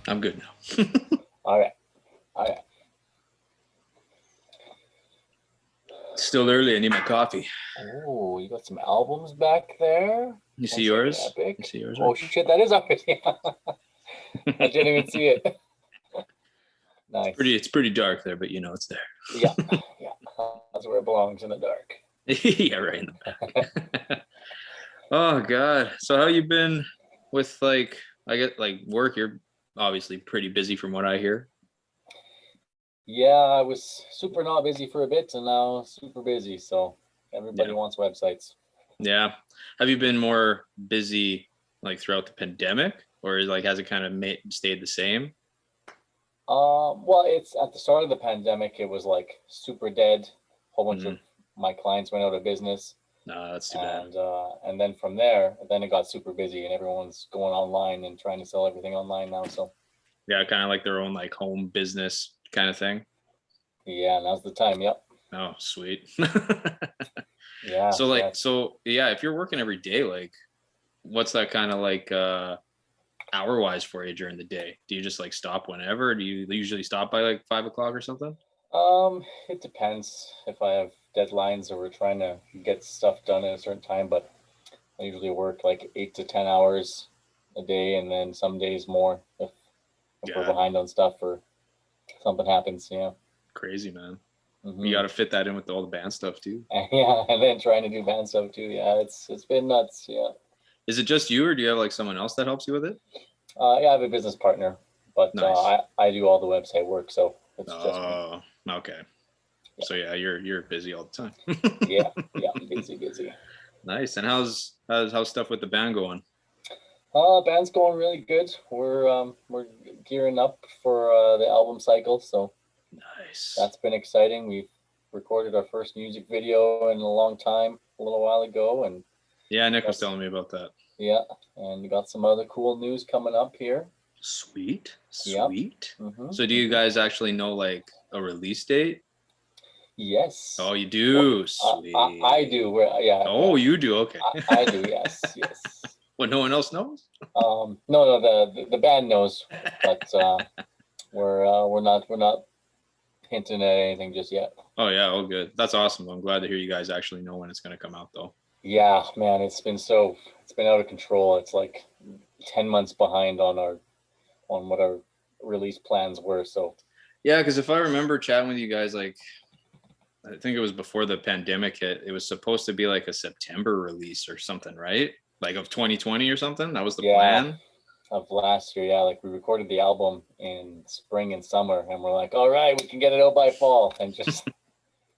I'm good now. All right. All right. Still early. I need my coffee. Oh, you got some albums back there. You see One second, yours? Epic. You see yours? Oh shit, that is already. I didn't even see it. Nice. It's pretty dark there, but it's there. Yeah, yeah. That's where it belongs, in the dark. Yeah, right in the back. Oh God. So how you been with I get work? You're obviously pretty busy from what I hear. Yeah, I was super not busy for a bit and now super busy. So everybody Yeah. wants websites. Yeah. Have you been more busy throughout the pandemic, or has it kind of stayed the same? Well, it's at the start of the pandemic, it was like super dead. A whole bunch of Mhm. my clients went out of business. No, that's too bad. And then from there, then it got super busy and everyone's going online and trying to sell everything online now. So Yeah, kind of like their own home business kind of thing. yeah, now's the time. Yep. Oh, sweet. Yeah, So yeah. yeah, if you're working every day, what's that kind of hour wise for you during the day? Do you just stop whenever? Do you usually stop by 5 o'clock or something? It depends if I have deadlines or we're trying to get stuff done at a certain time, but I usually work like 8 to 10 hours a day, and then some days more if we're Yeah, behind on stuff or something happens. Yeah. crazy, man. You got Hmm. to fit that in with all the band stuff too. And yeah, and then trying to do band stuff too. Yeah, it's been nuts. Yeah. Is it just you, or do you have someone else that helps you with it? Yeah, I have a business partner, but Nice. I do all the website work, so it's just me. Oh, okay. Yeah. So yeah, you're busy all the time. Yeah. Yeah. Busy, busy. Nice. And how's stuff with the band going? Band's going really good. We're gearing up for the album cycle, so Nice. that's been exciting. We've recorded our first music video in a long time, a little while ago, and Yeah, Nick was that's telling me about that. yeah, and we got some other cool news coming up here. Sweet, Yep. sweet. Mm-hmm. So do you Mm-hmm. guys actually know a release date? Yes. Oh, you Well, do? I do. Sweet. Yeah, yeah. Oh, you do? Okay. I do. Yes, yes. What, no one else knows? No, no, the band knows, but we're not hinting at anything just yet. Oh yeah, oh good. That's awesome. I'm glad to hear you guys actually know when it's gonna come out though. Yeah, man, it's been out of control. It's like 10 months behind on what our release plans were. So Yeah, because if I remember chatting with you guys, I think it was before the pandemic hit, it was supposed to be a September release or something, right? Of 2020 or something. That was the yeah, plan. of last year, yeah, like we recorded the album in spring and summer, and we're like, all right, we can get it out by fall, and just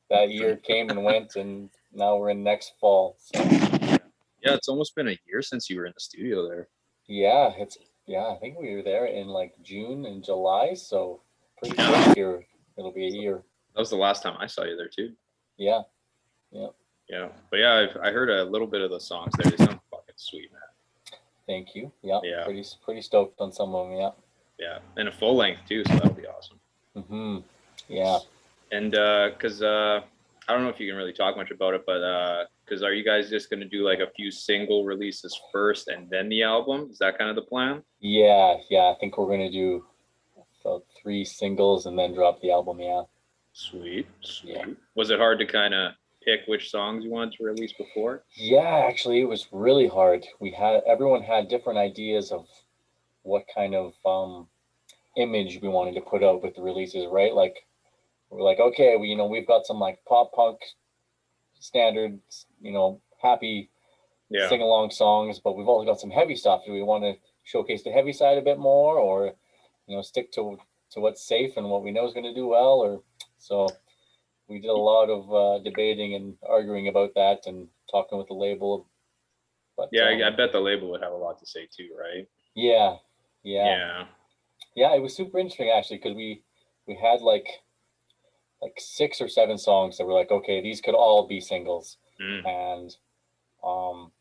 that year came and went, and now we're in next fall. So Yeah, it's almost been a year since you were in the studio there. yeah, I think we were there in like June and July, so pretty Yeah, quick here. It'll be a year. that was the last time I saw you there too. Yeah, yeah. Yeah, but yeah, I heard a little bit of the songs there. They sound fucking sweet, man. Thank you. Yeah, Yeah, pretty stoked on some of them. Yeah. yeah, and a full length too, so that'll be awesome. Hmm. Yeah. And because I don't know if you can really talk much about it, but because are you guys just going to do a few single releases first and then the album? Is that kind of the plan? Yeah, yeah. I think we're gonna do about 3 singles and then drop the album. Yeah. Sweet, Yeah. sweet. Was it hard to kind of pick which songs you wanted to release before? Yeah, actually, it was really hard. Everyone had different ideas of what kind of image we wanted to put out with the releases, right? Like we're like, okay, we've got some like pop punk standard, happy Yeah, sing along songs, but we've also got some heavy stuff. Do we want to showcase the heavy side a bit more, or stick to what's safe and what we know is going to do well? Or so we did a lot of debating and arguing about that and talking with the label. But yeah. I bet the label would have a lot to say too, right? yeah, yeah, Yeah. yeah. It was super interesting actually because we had like 6 or 7 songs that were like, okay, these could all be singles, Mm. and um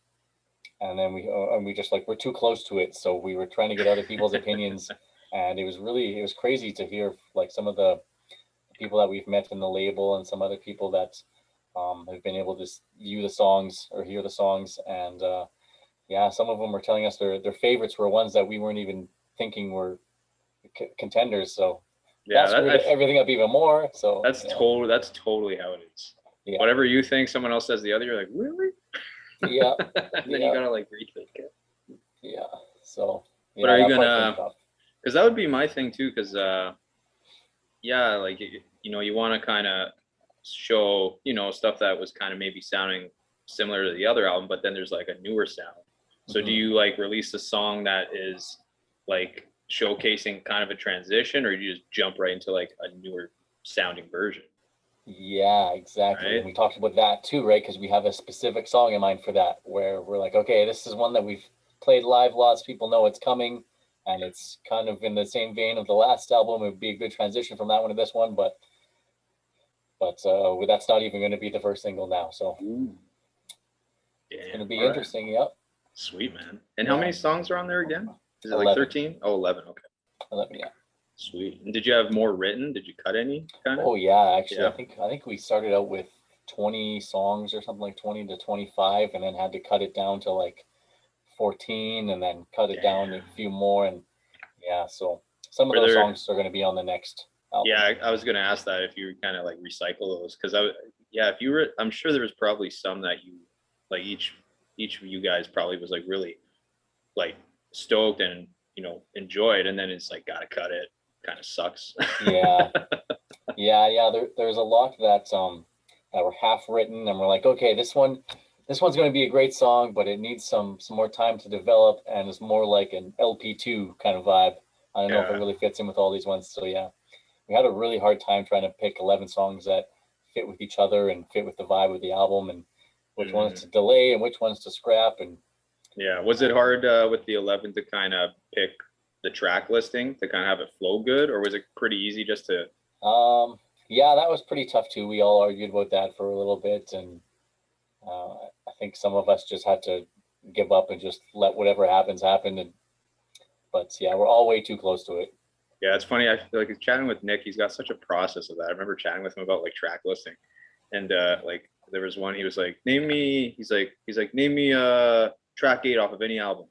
and then we just like we're too close to it, so we were trying to get other people's opinions, and it was crazy to hear like some of the people that we've met in the label and some other people that have been able to view the songs or hear the songs, and yeah, some of them were telling us their favorites were ones that we weren't even thinking contenders. So Yeah, that screwed everything up even more. So that's totally how it is. Yeah. Whatever you think, someone else says the other. You're like, really? Yeah. Then you gotta like rethink it. Yeah. So. Yeah, but are you gonna? Because that would be my thing too. Because yeah, like you want to kind of show stuff that was kind of maybe sounding similar to the other album, but then there's like a newer sound. So do you like release a song that is like showcasing kind of a transition, or do you just jump right into like a newer sounding version? Yeah, exactly. Right? And we talked about that too, right? Because we have a specific song in mind for that, where we're like, okay, this is one that we've played live. Lots of people know it's coming, and it's kind of in the same vein of the last album. It would be a good transition from that one to this one, but that's not even going to be the first single now. So it's going to be interesting. Yep. Sweet, man. And how many songs are on there again? Is it 11. like 13? Oh, 11. Okay. 11, yeah. Sweet. And did you have more written? Did you cut any kind of? Oh yeah, actually, yeah. I think we started out with 20 songs or something, like 20 to 25, and then had to cut it down to like 14, and then cut it down to a few more. And yeah, so some of those songs are going to be on the next album. Yeah, I was going to ask that if you kind of like recycle those, because if you were, I'm sure there was probably some that you like each of you guys probably was like really like stoked and enjoyed, and then it's like gotta cut it. Kind of sucks. Yeah. There's a lot that were half written, and we're like, okay, this one's going to be a great song, but it needs some more time to develop, and it's more like an LP2 kind of vibe. I don't know if it really fits in with all these ones. So yeah, we had a really hard time trying to pick 11 songs that fit with each other and fit with the vibe of the album, and which ones to delay and which ones to scrap. And yeah, was it hard with the 11 to kind of pick the track listing to kind of have it flow good, or was it pretty easy just to? Yeah, that was pretty tough too. We all argued about that for a little bit, and I think some of us just had to give up and just let whatever happens happen. But yeah, we're all way too close to it. Yeah, it's funny. I feel like chatting with Nick, he's got such a process of that. I remember chatting with him about like track listing, and like there was one he was like, name me track 8 off of any album.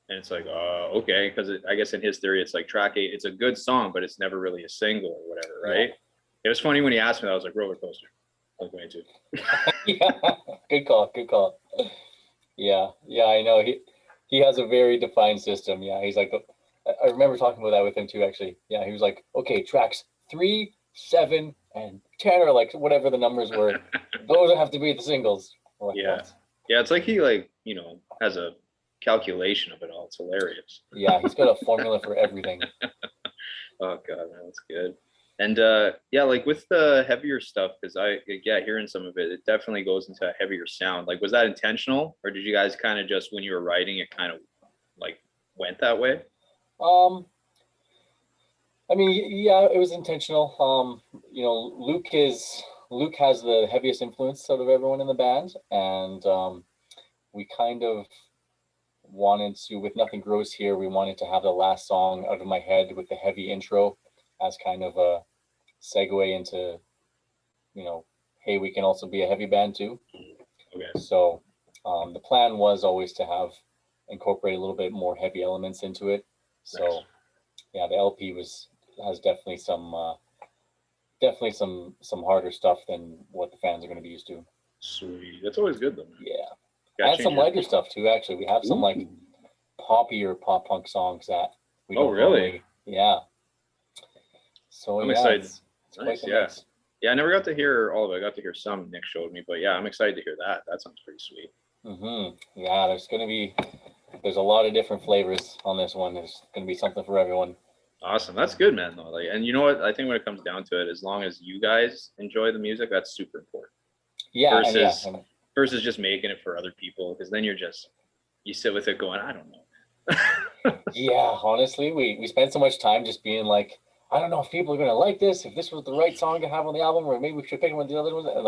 And it's like, okay, because I guess in his theory, it's like track 8, it's a good song, but it's never really a single or whatever, right? Yeah. It was funny when he asked me that. I was like, roller coaster. I was going to. Yeah, good call. Yeah, I know. He has a very defined system. Yeah, he's like, I remember talking about that with him too, actually. Yeah, he was like, okay, tracks 3, 7, and 10, or like whatever the numbers were. Those have to be the singles. Like, yeah. What? Yeah, it's like he has a calculation of it all. It's hilarious. Yeah, he's got a formula for everything. Oh god, man, that's good. And yeah, like with the heavier stuff, because hearing some of it, it definitely goes into a heavier sound. Like, was that intentional, or did you guys kind of just, when you were writing it, kind of like went that way? I mean, yeah, it was intentional. Luke has the heaviest influence out of everyone in the band, and we kind of wanted to, with Nothing Grows Here, we wanted to have the last song out of my head with the heavy intro as kind of a segue into, hey, we can also be a heavy band too. Okay. So the plan was always to incorporate a little bit more heavy elements into it. So nice. Yeah, the LP has definitely some harder stuff than what the fans are going to be used to. Sweet. That's always good though, man. Yeah. And some lighter stuff too, actually. We have some like poppy or pop punk songs that we don't really. Yeah. So I'm excited. It's nice, yeah. Mix. Yeah, I never got to hear all of it. I got to hear some Nick showed me, but yeah, I'm excited to hear that. That sounds pretty sweet. Yeah, there's a lot of different flavors on this one. There's gonna be something for everyone. Awesome. That's good, man. Though, and you know what? I think when it comes down to it, as long as you guys enjoy the music, that's super important. Yeah. Versus just making it for other people, because then you sit with it going, I don't know. Yeah, honestly, we spent so much time just being like, I don't know if people are gonna like this, if this was the right song to have on the album, or maybe we should pick one of the other ones. And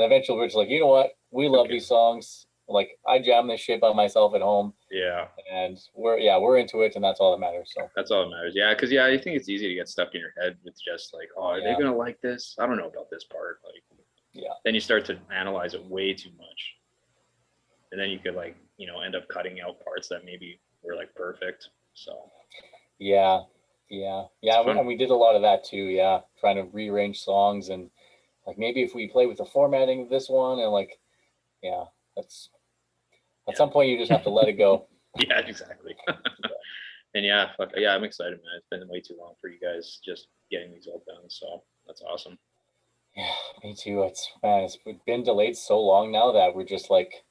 eventually we're just like, you know what? We love these songs. Like, I jam this shit by myself at home. Yeah. And we're into it, and that's all that matters. So that's all that matters. Yeah, because I think it's easy to get stuck in your head with just like, oh, are they gonna like this? I don't know about this part. Like, yeah. Then you start to analyze it way too much, and then you could end up cutting out parts that maybe were like perfect. So. Yeah. Yeah, It's yeah, fun. and we did a lot of that too. Yeah, trying to rearrange songs and like maybe if we play with the formatting of this one and like, yeah, that's at some point you just have to let it go. Yeah, exactly. And yeah, fuck, yeah, I'm excited, man. It's been way too long for you guys just getting these all done. So that's awesome. Yeah, me too. It's man, it's been delayed so long now that we're just like,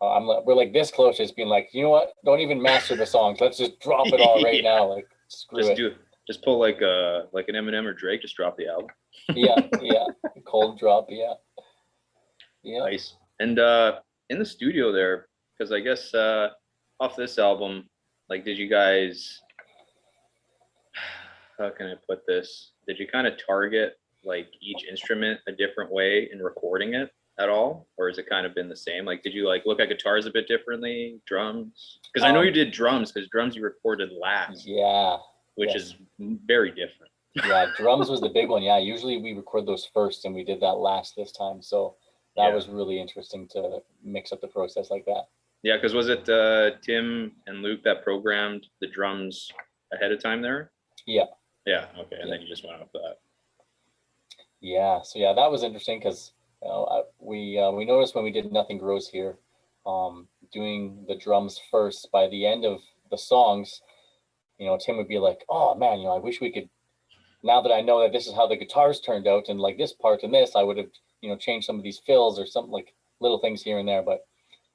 we're like this close to just being like, you know what? Don't even master the songs. Let's just drop it all right Yeah, now. Like, screw just it. do it. Just pull like an Eminem or Drake. Just drop the album. Yeah, yeah. Cold drop. Yeah, yeah. Nice. And in the studio there, because I guess off this album, like, did you guys? How can I put this? Did you kind of target like each instrument a different way in recording it at all, or has it kind of been the same? Like, did you like look at guitars a bit differently, drums? Because I know you Um, did drums, because drums you recorded last, yeah, which yes. is very different. Yeah, drums was the big one. Yeah, usually we record those first, and we did that last this time. So that Yeah, was really interesting to mix up the process like that. yeah. Because was it Tim and Luke that programmed the drums ahead of time there? Yeah, Yeah. Okay, and yeah, then you just went off that. yeah. So yeah, that was interesting because we noticed when we did Nothing Grows Here, doing the drums first. By the end of the songs, Tim would be like, "Oh man, I wish we could." Now that I know that this is how the guitars turned out, and like this part and this, I would have changed some of these fills or something like little things here and there. But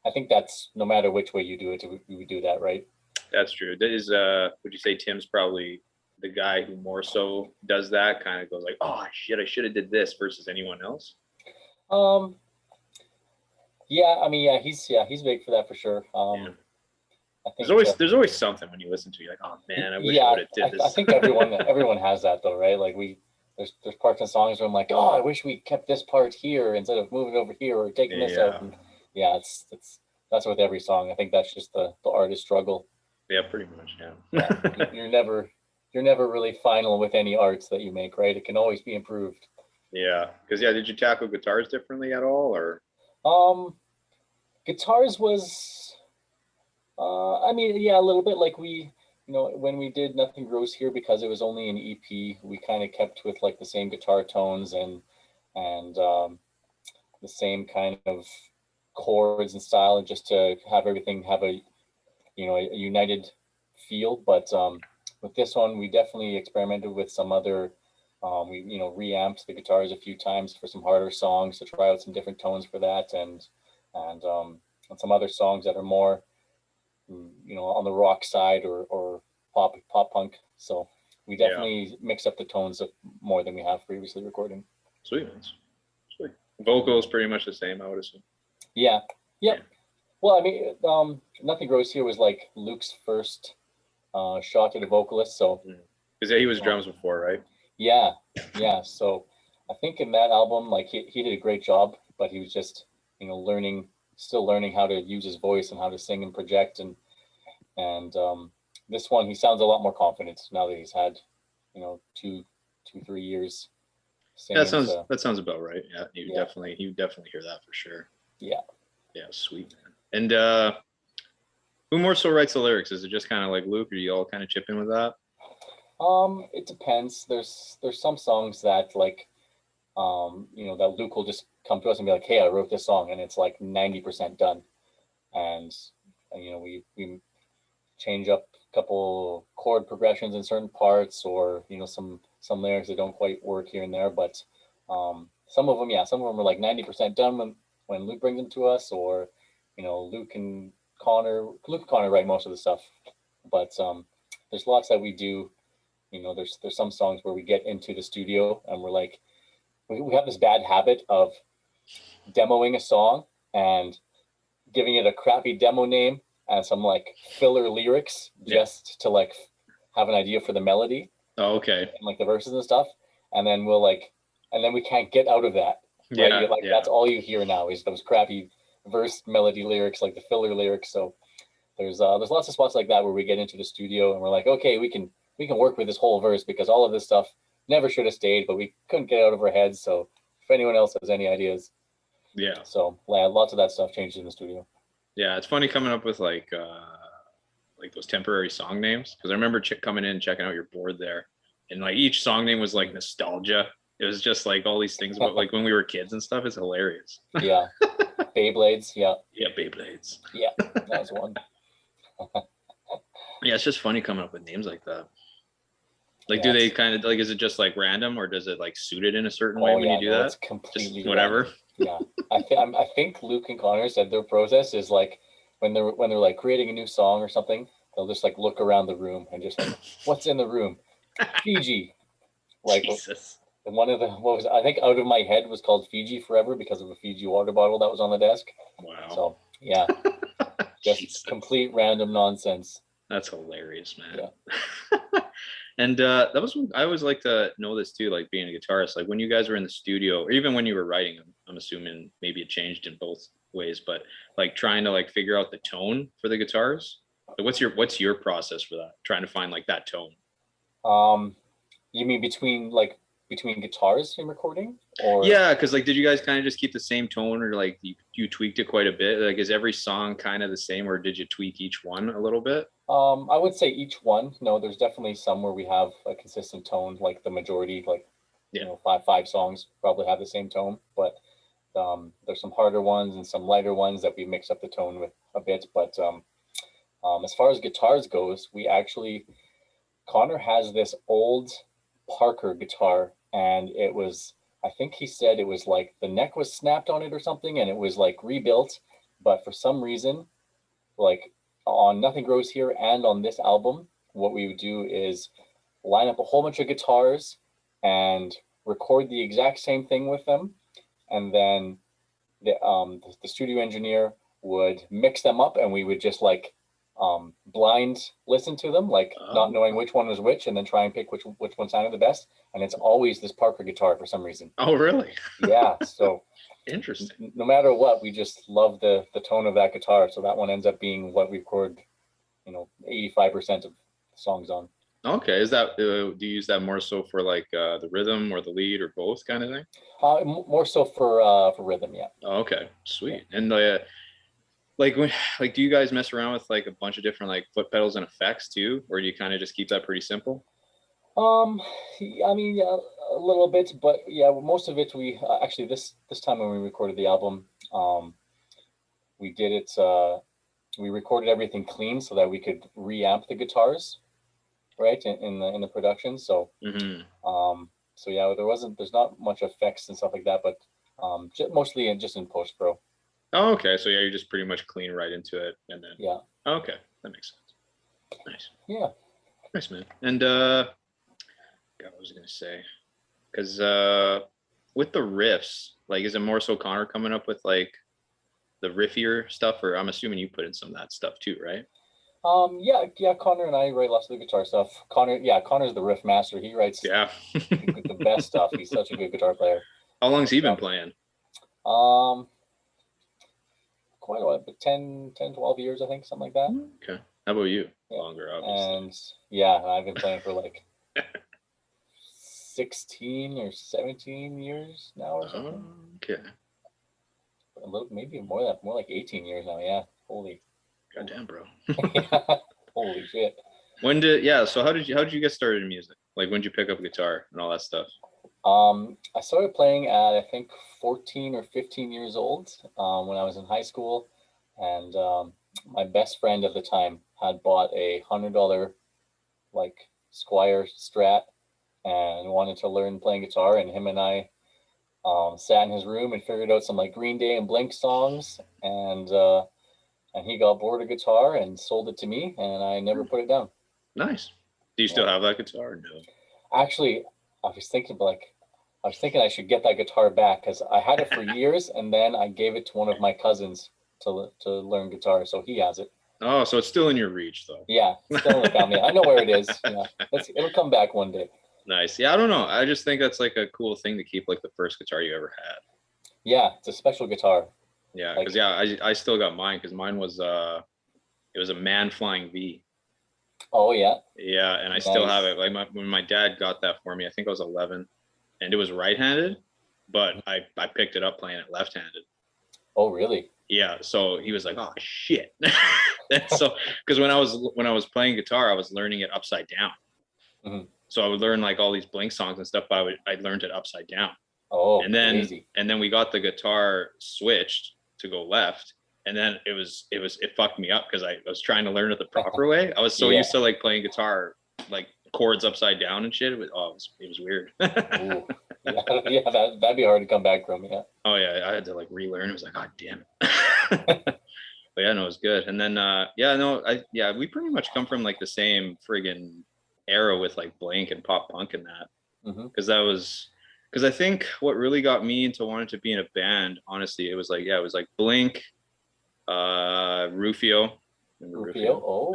I think that's no matter which way you do it, we would do that, right? That's true. That is, would you say Tim's probably the guy who more so does that? Kind of goes like, oh shit, I should have did this versus anyone else. Um, yeah, I mean, he's big for that for sure. Yeah. I There's think, always there's always something when you listen to. You're like, oh man, I wish I yeah, would have did I this. think everyone has that though, right? Like there's parts in songs where I'm like, oh, I wish we kept this part here instead of moving over here or taking this out. Yeah. And yeah, it's that's with every song. I think that's just the artist struggle. Yeah, pretty much. Yeah, Yeah. you're never really final with any arts that you make, right? It can always be improved. Yeah. Because yeah, did you tackle guitars differently at all, or? Um, Guitars was, I mean, yeah, a little bit like when we did Nothing Grows Here because it was only an EP, we kind of kept with like the same guitar tones and the same kind of chords and style, and just to have everything have a united feel. But with this one, we definitely experimented with some other. We reamped the guitars a few times for some harder songs to try out some different tones for that, and some other songs that are more on the rock side or pop punk. So we Yeah. definitely mix up the tones of more than we have previously recording. Sweet. Sweet. Vocals pretty much the same, I would assume. Yeah. Yeah. Yep. Well, I mean, Nothing Grows Here was like Luke's first shot at a vocalist. So Because yeah, he was drums before, right? yeah, yeah. So I think in that album, like he did a great job, but he was just still learning how to use his voice and how to sing and project, and this one he sounds a lot more confident now that he's had 3 years Yeah, singing. So that sounds about right. Yeah, yeah, you definitely hear that for sure. yeah. Yeah, sweet man. And who more so writes the lyrics? Is it just kind of like Luke, or you all kind of chip in with that? It depends. There's some songs that like that Luke will just come to us and be like, "Hey, I wrote this song," and it's like 90% done, and we change up a couple chord progressions in certain parts, or some lyrics that don't quite work here and there. But some of them are like 90% done when Luke brings them to us, or Luke and Connor write most of the stuff. But there's lots that we do. There's some songs where we get into the studio and we're like, we have this bad habit of demoing a song and giving it a crappy demo name and some like filler lyrics just to like have an idea for the melody. Oh, okay. And like the verses and stuff. And then we can't get out of that. Right. Yeah, Like that's all you hear now is those crappy verse melody lyrics, like the filler lyrics. So there's lots of spots like that where we get into the studio and we're like, okay, we can work with this whole verse because all of this stuff never should have stayed, but we couldn't get out of our heads. So if anyone else has any ideas. Yeah. So yeah, lots of that stuff changed in the studio. Yeah, it's funny coming up with like like those temporary song names? Because I remember coming in, checking out your board there, and like each song name was like nostalgia. It was just like all these things about like when we were kids and stuff. It's hilarious. Yeah. Beyblades. Yeah. Yeah, Beyblades. Yeah. That was one. Yeah, it's just funny coming up with names like that. Like, do Yeah, they kind of like, is it just like random, or does it like suit it in a certain way when you do no, that? it's completely Just whatever. random. Yeah. I think Luke and Connor said their process is like when they're like creating a new song or something, they'll just like look around the room and just like, what's in the room? Fiji. Like Jesus. one of the what was I think Out of My Head was called Fiji Forever because of a Fiji water bottle that was on the desk. Wow. So yeah, just Jesus. complete random nonsense. That's hilarious, man. Yeah. And that was, I always like to know this too, like being a guitarist, like when you guys were in the studio, or even when you were writing, I'm assuming maybe it changed in both ways, but like trying to like figure out the tone for the guitars. Like what's your process for that? Trying to find like that tone. You mean between guitars in recording, or Yeah, because like, did you guys kind of just keep the same tone, or like you tweaked it quite a bit? Like, is every song kind of the same, or did you tweak each one a little bit? I would say each one. No, there's definitely some where we have a consistent tone, like the majority, like Yeah. five songs probably have the same tone, but there's some harder ones and some lighter ones that we mix up the tone with a bit. But as far as guitars goes, Connor has this old Parker guitar, and it was, I think he said it was like the neck was snapped on it or something, and it was like rebuilt. But for some reason, like on Nothing Grows Here and on this album, what we would do is line up a whole bunch of guitars and record the exact same thing with them, and then the studio engineer would mix them up, and we would just like blind listen to them, like not knowing which one was which, and then try and pick which one sounded the best. And it's always this Parker guitar for some reason. Oh, really? Yeah. So Interesting. no matter what, we just love the tone of that guitar. So that one ends up being what we record, 85% of songs on. Okay. Is that, do you use that more so for like the rhythm or the lead or both kind of thing? More so for rhythm, yeah. Oh, okay. Sweet. And like when, like, do you guys mess around with like a bunch of different like foot pedals and effects too, or do you kind of just keep that pretty simple? I mean, yeah, a little bit, but yeah, most of it we actually this time when we recorded the album, we did it. We recorded everything clean so that we could reamp the guitars, right, in the production. So, so yeah, there's not much effects and stuff like that, but mostly just in post pro. Oh, okay. So yeah, you just pretty much clean right into it, and then Yeah. Okay, that makes sense. Nice. Yeah. Nice, man. And God, what was I gonna say? Because with the riffs, like, is it more so Connor coming up with like the riffier stuff, or I'm assuming you put in some of that stuff too, right? Yeah. Connor and I write lots of the guitar stuff. Connor's the riff master. He writes Yeah. the best stuff. He's such a good guitar player. How long's he been playing? Quite a while, but 10, 12 years, I think, something like that. Okay. How about you? Yeah. Longer, obviously. And yeah, I've been playing for like 16 or 17 years now or something. Okay. A little, maybe more like 18 years now. Yeah. Holy. Goddamn, bro. Holy shit. So how did you get started in music? Like, when did you pick up guitar and all that stuff? I started playing at, I think, 14 or 15 years old, when I was in high school, and my best friend at the time had bought a $100 like Squire Strat and wanted to learn playing guitar, and him and I sat in his room and figured out some like Green Day and Blink songs, and he got bored of guitar and sold it to me, and I never put it down. Nice. Do you still have that guitar? No. Actually, I was thinking I should get that guitar back because I had it for years, and then I gave it to one of my cousins to learn guitar, so he has it. Oh, so it's still in your reach, though. Yeah, it's still in the family. I know where it is. Yeah, it'll come back one day. Nice. Yeah, I don't know. I just think that's like a cool thing to keep, like the first guitar you ever had. Yeah, it's a special guitar. Yeah, because I still got mine, because mine was it was a Man Flying V. Oh yeah. Yeah, and I still have it. Like when my dad got that for me, I think I was 11, and it was right-handed, but I picked it up playing it left-handed. Oh really? Yeah, so he was like, "Oh shit!" And so, because when I was playing guitar, I was learning it upside down. Mhm. So I would learn like all these Blink songs and stuff, but I learned it upside down. Oh, And crazy. then we got the guitar switched to go left, and then it fucked me up because I was trying to learn it the proper way. I was so Yeah. used to like playing guitar like chords upside down and shit. It was weird. Ooh. Yeah, yeah, that'd be hard to come back from. Yeah. Oh yeah, I had to like relearn. It was like, God damn it. But yeah, no, it was good. And then we pretty much come from like the same friggin' era with like Blink and pop punk and that. Hmm. Because I think what really got me into wanting to be in a band, honestly, it was like Blink, Rufio. Remember Rufio. Rufio? Oh,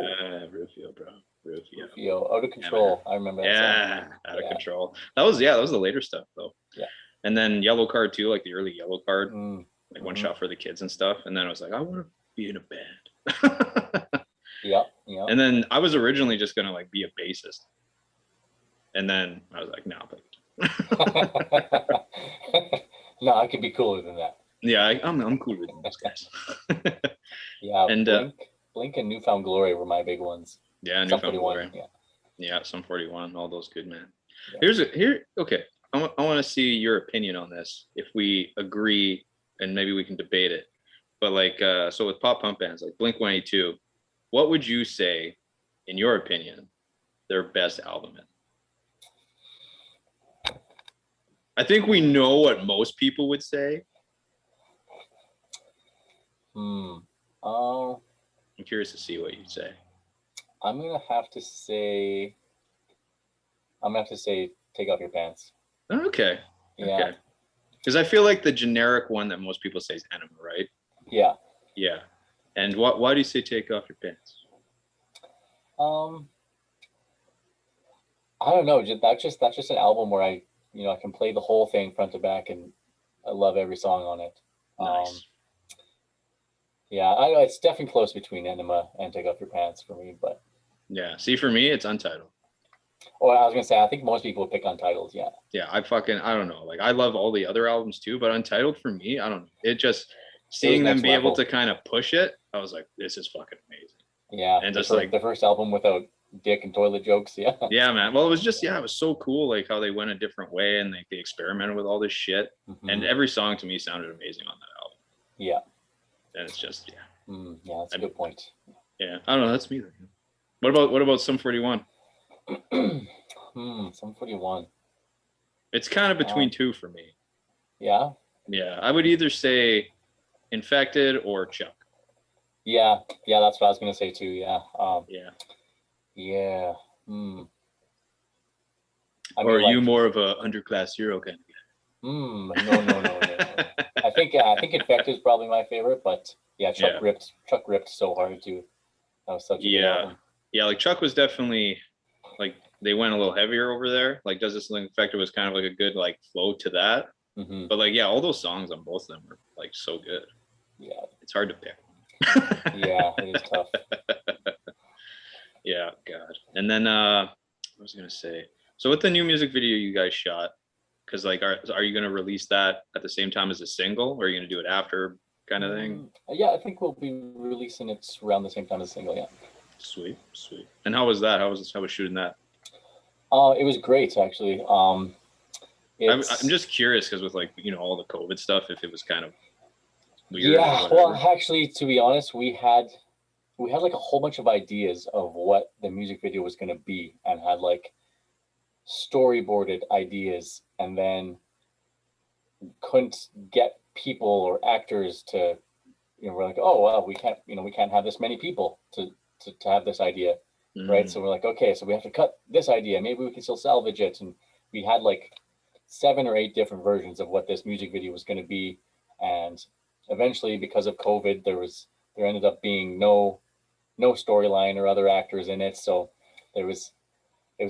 Rufio, bro. Rufio. Rufio. Out of Yeah, man. control. I remember that song. Yeah, out of Yeah. control. That was the later stuff though. Yeah. And then Yellow Card too, like the early Yellow Card, like One Mm-hmm. Shot for the Kids and stuff. And then I was like, I want to be in a band. Yeah. Yeah. And then I was originally just gonna like be a bassist. And then I was like, no, No, I could be cooler than that. yeah, I'm cooler than those guys. Yeah, And Blink and Newfound Glory were my big ones. yeah, Sum Newfound 41. Glory. Yeah. Yeah, Sum 41, all those good, man. Yeah. Okay. I want to see your opinion on this. If we agree, and maybe we can debate it. But like, so with pop punk bands like Blink 182, what would you say, in your opinion, their best album is? I think we know what most people would say. Um, I'm curious to see what you'd say. I'm gonna have to say Take Off Your Pants. Okay. Yeah. Okay. Because I feel like the generic one that most people say is Enema, right? Yeah. Yeah. And why do you say Take Off Your Pants? I don't know. That's just an album where I can play the whole thing front to back, and I love every song on it. Nice. Yeah, it's definitely close between Enema and Take Off Your Pants for me, but Yeah. See, for me, it's Untitled. oh, I was gonna say I think most people would pick Untitled. Yeah. Yeah, I don't know. Like I love all the other albums too, but Untitled for me, I don't know. It just seeing them next be able level. to kind of push it, I was like, this is fucking amazing. Yeah, And just the first album without dick and toilet jokes. Yeah. Yeah, man. Well, it was so cool, like how they went a different way and they experimented with all this shit. Mm-hmm. And every song to me sounded amazing on that album. Yeah. And it's just yeah, that's a good point. Yeah, I don't know. That's me. What about Sum 41? Sum 41. It's kind of between two for me. Yeah. Yeah, I would either say Infected or Chuck. Yeah, that's what I was gonna say too. Yeah. Yeah. Yeah. Or are you more of a underclass hero kind of guy? No. I think Infected is probably my favorite, but yeah, Chuck ripped so hard too. That was such a good album. Yeah, like Chuck was definitely like they went a little heavier over there. Like Does This Thing Infected was kind of like a good like flow to that. Mm-hmm. But like all those songs on both of them are like so good. Yeah. It's hard to pick. Yeah, it is tough. Yeah, God. And then I was gonna say, so with the new music video you guys shot, because like are you gonna release that at the same time as a single, or are you gonna do it after kind of thing? Yeah, I think we'll be releasing it around the same time as a single. Yeah. Sweet. And how was that? How was shooting that? It was great actually. I'm just curious because with like all the COVID stuff, if it was kind of weird. Yeah, well, actually, to be honest, we had like a whole bunch of ideas of what the music video was going to be, and had like storyboarded ideas, and then couldn't get people or actors to, we're like, oh well, we can't have this many people to have this idea, right? So we're like, okay, so we have to cut this idea. Maybe we can still salvage it, and we had like 7 or 8 different versions of what this music video was going to be, and eventually, because of COVID, there ended up being no storyline or other actors in it, so it was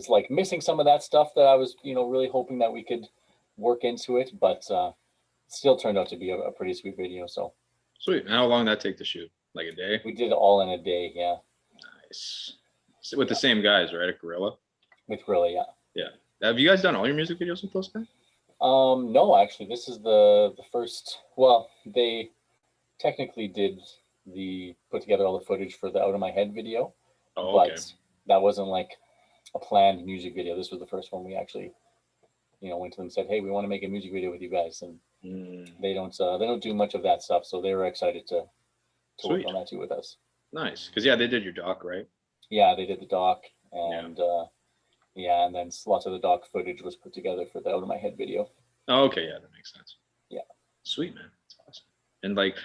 like missing some of that stuff that I was really hoping that we could work into it, but still turned out to be a pretty sweet video. So sweet. And how long did that take to shoot? Like a day? We did it all in a day. Yeah. Nice. So with the same guys, right? At Gorilla. With Gorilla, yeah. Yeah. Have you guys done all your music videos with those guys? No, actually, this is the first. Well, they technically did put together all the footage for the Out of My Head video, Oh, okay. but that wasn't like a planned music video. This was the first one we actually, went to them and said, hey, we want to make a music video with you guys, and they don't do much of that stuff, so they were excited to work Sweet. on that too with us. Nice, because yeah, they did your doc, right? Yeah, they did the doc, and and then lots of the doc footage was put together for the Out of My Head video. Oh, okay, yeah, that makes sense. Yeah. Sweet, man. That's awesome. And like,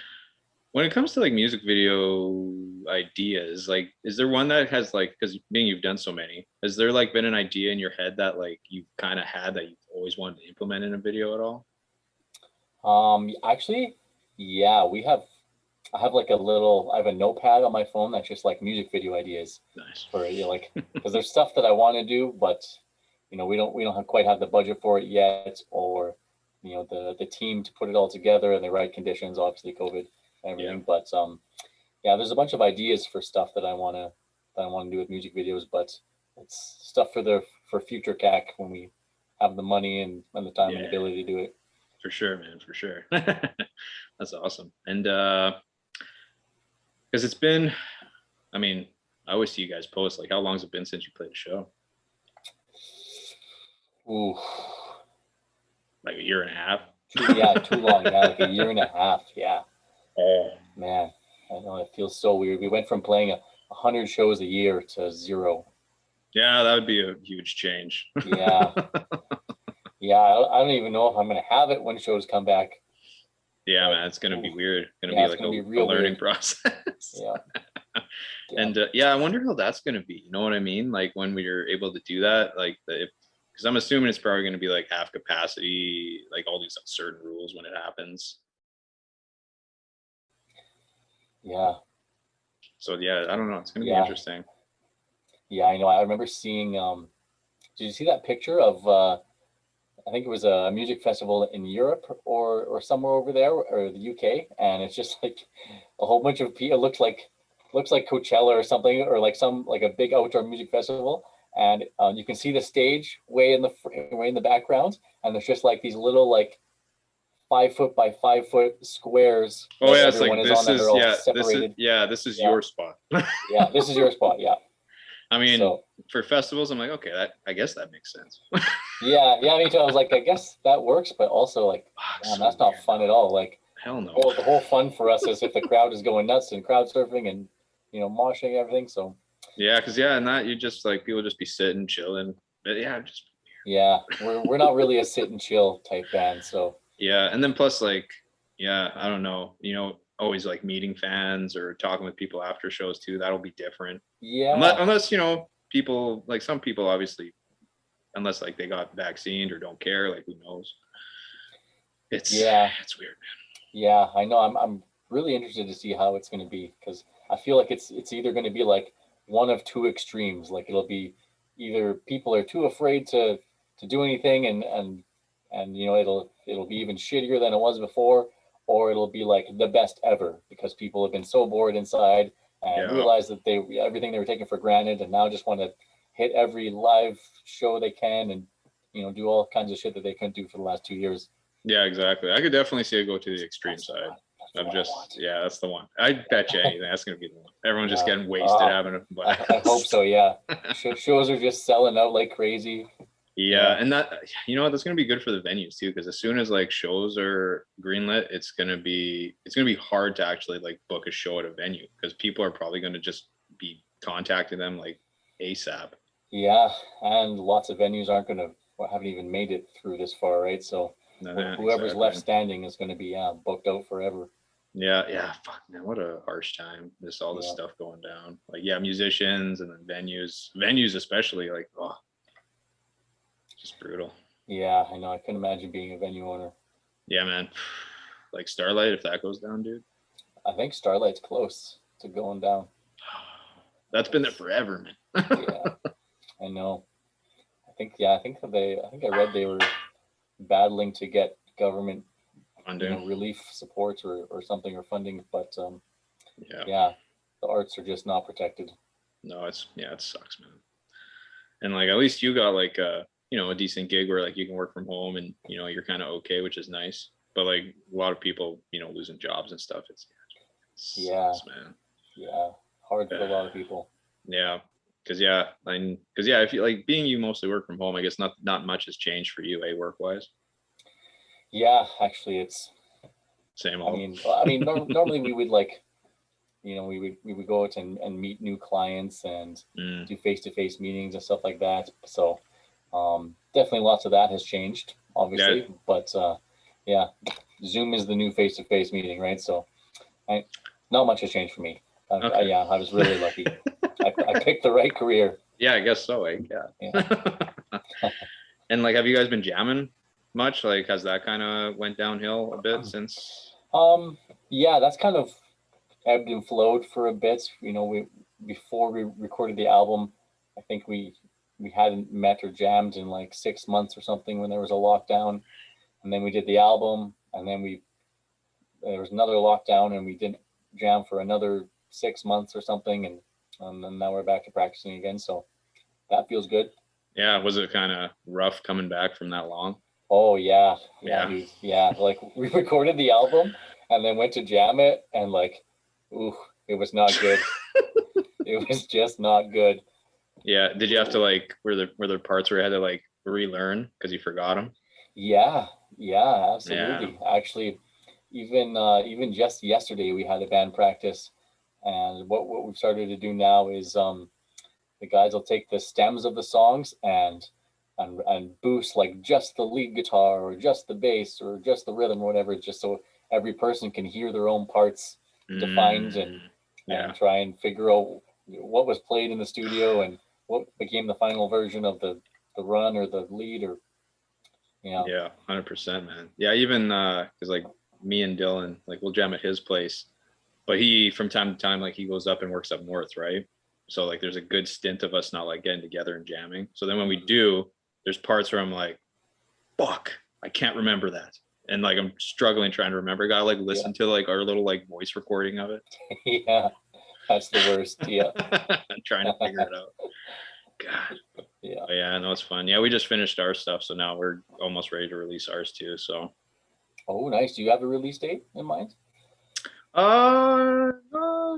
when it comes to like music video ideas, like, is there one that has like, because being you've done so many, has there like been an idea in your head that like you've kind of had that you've always wanted to implement in a video at all? Actually, yeah, I have like I have a notepad on my phone that's just like music video ideas Nice. for like, because there's stuff that I want to do, but we don't quite have the budget for it yet, or the team to put it all together and the right conditions, obviously COVID and everything. But yeah, there's a bunch of ideas for stuff that I want to do with music videos, but it's stuff for future CAC when we have the money and the time and ability to do it. For sure, man, for sure. That's awesome. And because it's been, I mean, I always see you guys post, like, how long has it been since you played a show? Ooh, like a year and a half. Too long. Yeah, like a year and a half. Yeah. Oh man, I know it feels so weird. We went from playing 100 shows a year to 0. Yeah, that would be a huge change. Yeah. Yeah, I don't even know if I'm gonna have it when shows come back. Yeah, man, it's gonna be weird. It's gonna be like a learning process. Yeah. And I wonder how that's gonna be. You know what I mean? Like when we're able to do that, like because I'm assuming it's probably gonna be like half capacity, like all these certain rules when it happens. Yeah. So yeah, I don't know. It's gonna be interesting. Yeah, I know. I remember seeing. Did you see that picture of? I think it was a music festival in Europe or somewhere over there, or the UK, and it's just like a whole bunch of people. It looks like Coachella or something, or like a big outdoor music festival, and you can see the stage way in the background, and there's just like these little like 5 foot by 5 foot squares. Oh yeah, it's like this is your spot. Yeah, this is your spot. Yeah. I mean, for festivals, I'm like, okay, I guess that makes sense. Yeah, me too. I was like, I guess that works, but also like, that's not fun at all. Like, hell no. The whole fun for us is if the crowd is going nuts and crowd surfing and moshing and everything. So yeah, because and that you just like people just be sitting, chilling. But we're not really a sit and chill type band. So yeah, and then plus like I don't know, always like meeting fans or talking with people after shows too. That'll be different. Yeah. Unless people, like some people obviously, unless like they got vaccinated or don't care, like who knows. It's weird, man. Yeah, I know. I'm really interested to see how it's going to be, because I feel like it's either going to be like one of two extremes. Like it'll be either people are too afraid to do anything and it'll be even shittier than it was before, or it'll be like the best ever because people have been so bored inside and realize that everything they were taking for granted and now just want to hit every live show they can and do all kinds of shit that they couldn't do for the last 2 years. Yeah, exactly. I could definitely see it go to the extreme side. That's the one. I bet you anything that's gonna be the one. Everyone's just getting wasted having a blast. I hope so. Yeah, shows are just selling out like crazy. Yeah, and that that's gonna be good for the venues too, because as soon as like shows are greenlit, it's gonna be hard to actually like book a show at a venue because people are probably gonna just be contacting them like ASAP. Yeah, and lots of venues haven't even made it through this far, right? So whoever's left standing is going to be booked out forever. Yeah. Fuck, man, what a harsh time. Just all this stuff going down. Like, musicians and then venues especially. Like, just brutal. Yeah, I know. I couldn't imagine being a venue owner. Yeah, man. Like Starlight, if that goes down, dude. I think Starlight's close to going down. That's been there forever, man. Yeah, I know. I think I read they were battling to get government relief support or something or funding, but the arts are just not protected. No, it sucks, man. And like at least you got like a decent gig where like you can work from home and you're kind of okay, which is nice. But like a lot of people losing jobs and stuff, it's Yeah. Sucks, man. Yeah. Hard for a lot of people. Yeah. Because I feel like being you mostly work from home, I guess not much has changed for you, work wise. Yeah, actually, it's. Same I old. mean, normally we would like, we would go out and meet new clients and do face-to-face meetings and stuff like that. So, definitely lots of that has changed, obviously. Yeah. But yeah, Zoom is the new face-to-face meeting, right? So, not much has changed for me. Okay. Yeah, I was really lucky. I picked the right career. Yeah, I guess so. Yeah. And like, have you guys been jamming much? Like, has that kind of went downhill a bit since? Yeah, that's kind of ebbed and flowed for a bit. We before we recorded the album, I think we hadn't met or jammed in like 6 months or something when there was a lockdown, and then we did the album, and then there was another lockdown, and we didn't jam for another 6 months or something, and then now we're back to practicing again. So that feels good. Yeah, was it kind of rough coming back from that long? Oh yeah, Yeah. yeah. Like we recorded the album and then went to jam it, and like, ooh, it was not good. It was just not good. Yeah. Did you have to like, were there parts where you had to like relearn because you forgot them? Yeah, yeah, Yeah. absolutely. Actually, even just yesterday we had a band practice, and what we've started to do now is the guys will take the stems of the songs and boost like just the lead guitar or just the bass or just the rhythm or whatever, just so every person can hear their own parts defined Yeah. and try and figure out what was played in the studio and what became the final version of the run or the lead or Yeah, 100%, man. Yeah, even because like me and Dylan, like we'll jam at his place, but he from time to time like he goes up and works up north, right? So like there's a good stint of us not like getting together and jamming. So then when we do, there's parts where I'm like, fuck, I can't remember that. And like I'm struggling trying to remember. I gotta like listen to like our little like voice recording of it. Yeah, that's the worst. Yeah. Trying to figure it out. God. Yeah. But yeah, no, it's fun. Yeah, we just finished our stuff, so now we're almost ready to release ours too. So Oh, nice. Do you have a release date in mind?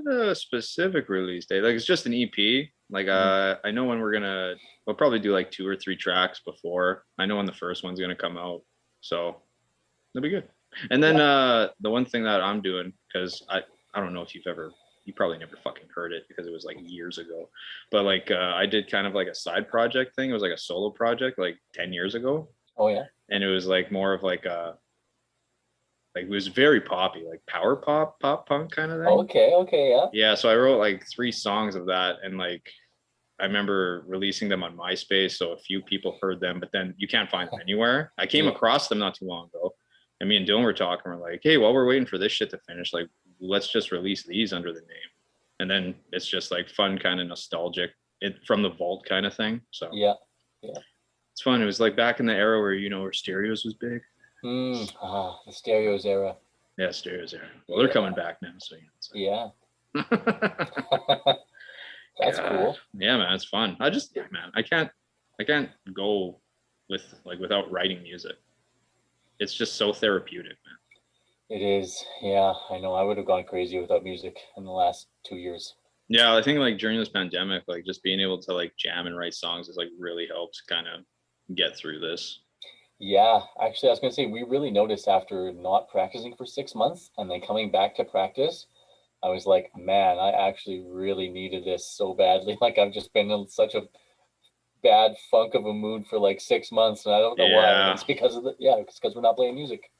not a specific release date. Like it's just an EP. Like I know when we'll probably do like 2 or 3 tracks before. I know when the first one's gonna come out. So that'll be good. And then the one thing that I'm doing, because I don't know if you probably never fucking heard it because it was like years ago. But like I did kind of like a side project thing. It was like a solo project like 10 years ago. Oh yeah. And it was like more of like it was very poppy, like power pop punk kind of thing. Okay, yeah. Yeah, so I wrote like 3 songs of that, and like I remember releasing them on MySpace, so a few people heard them, but then you can't find them anywhere. I came across them not too long ago, and me and Dylan were talking. We're like, hey, while we're waiting for this shit to finish, like let's just release these under the name, and then it's just like fun, kind of nostalgic, from the vault kind of thing. So yeah, it's fun. It was like back in the era where stereos was big. The stereos era. Yeah, stereos era. Well, they're coming back now, so yeah. That's cool. Yeah, man, it's fun. I can't go without writing music. It's just so therapeutic, man. It is. Yeah, I know. I would have gone crazy without music in the last 2 years. Yeah, I think like during this pandemic, like just being able to like jam and write songs has like really helped kind of get through this. Yeah, actually, I was gonna say we really noticed after not practicing for 6 months and then coming back to practice, I was like, man, I actually really needed this so badly. Like I've just been in such a bad funk of a mood for like 6 months, and I don't know why. It's because of it's because we're not playing music.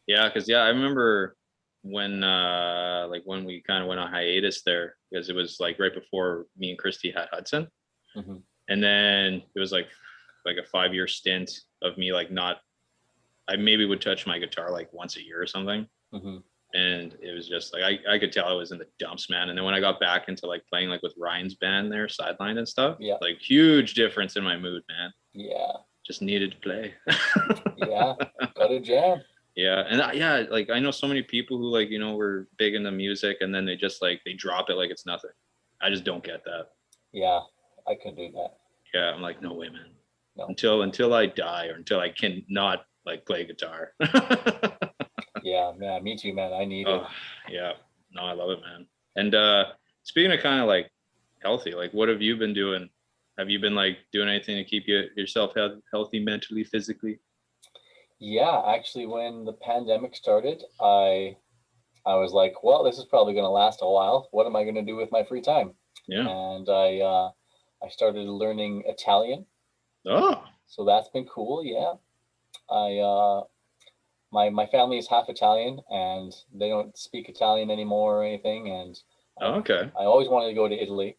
Yeah, because I remember when when we kind of went on hiatus there, because it was like right before me and Christy had Hudson. And then it was like a 5-year stint of me like not, I maybe would touch my guitar like once a year or something. And it was just like I could tell I was in the dumps, man. And then when I got back into like playing like with Ryan's band there, Sideline and stuff, like huge difference in my mood, man. Yeah. Just needed to play. Yeah. Gotta jam. Yeah. And like I know so many people who like, were big into music and then they just like they drop it like it's nothing. I just don't get that. Yeah, I couldn't do that. Yeah, I'm like, no way, man. No. Until I die or until I can not like play guitar. Yeah, man, me too, man. I need it. Yeah. No, I love it, man. And speaking of kind of like healthy, like what have you been doing? Have you been like doing anything to keep yourself healthy mentally, physically? Yeah, actually, when the pandemic started, I was like, well, this is probably going to last a while. What am I going to do with my free time? Yeah. And I started learning Italian, Oh, so that's been cool. Yeah, I my family is half Italian, and they don't speak Italian anymore or anything. And okay. I always wanted to go to Italy,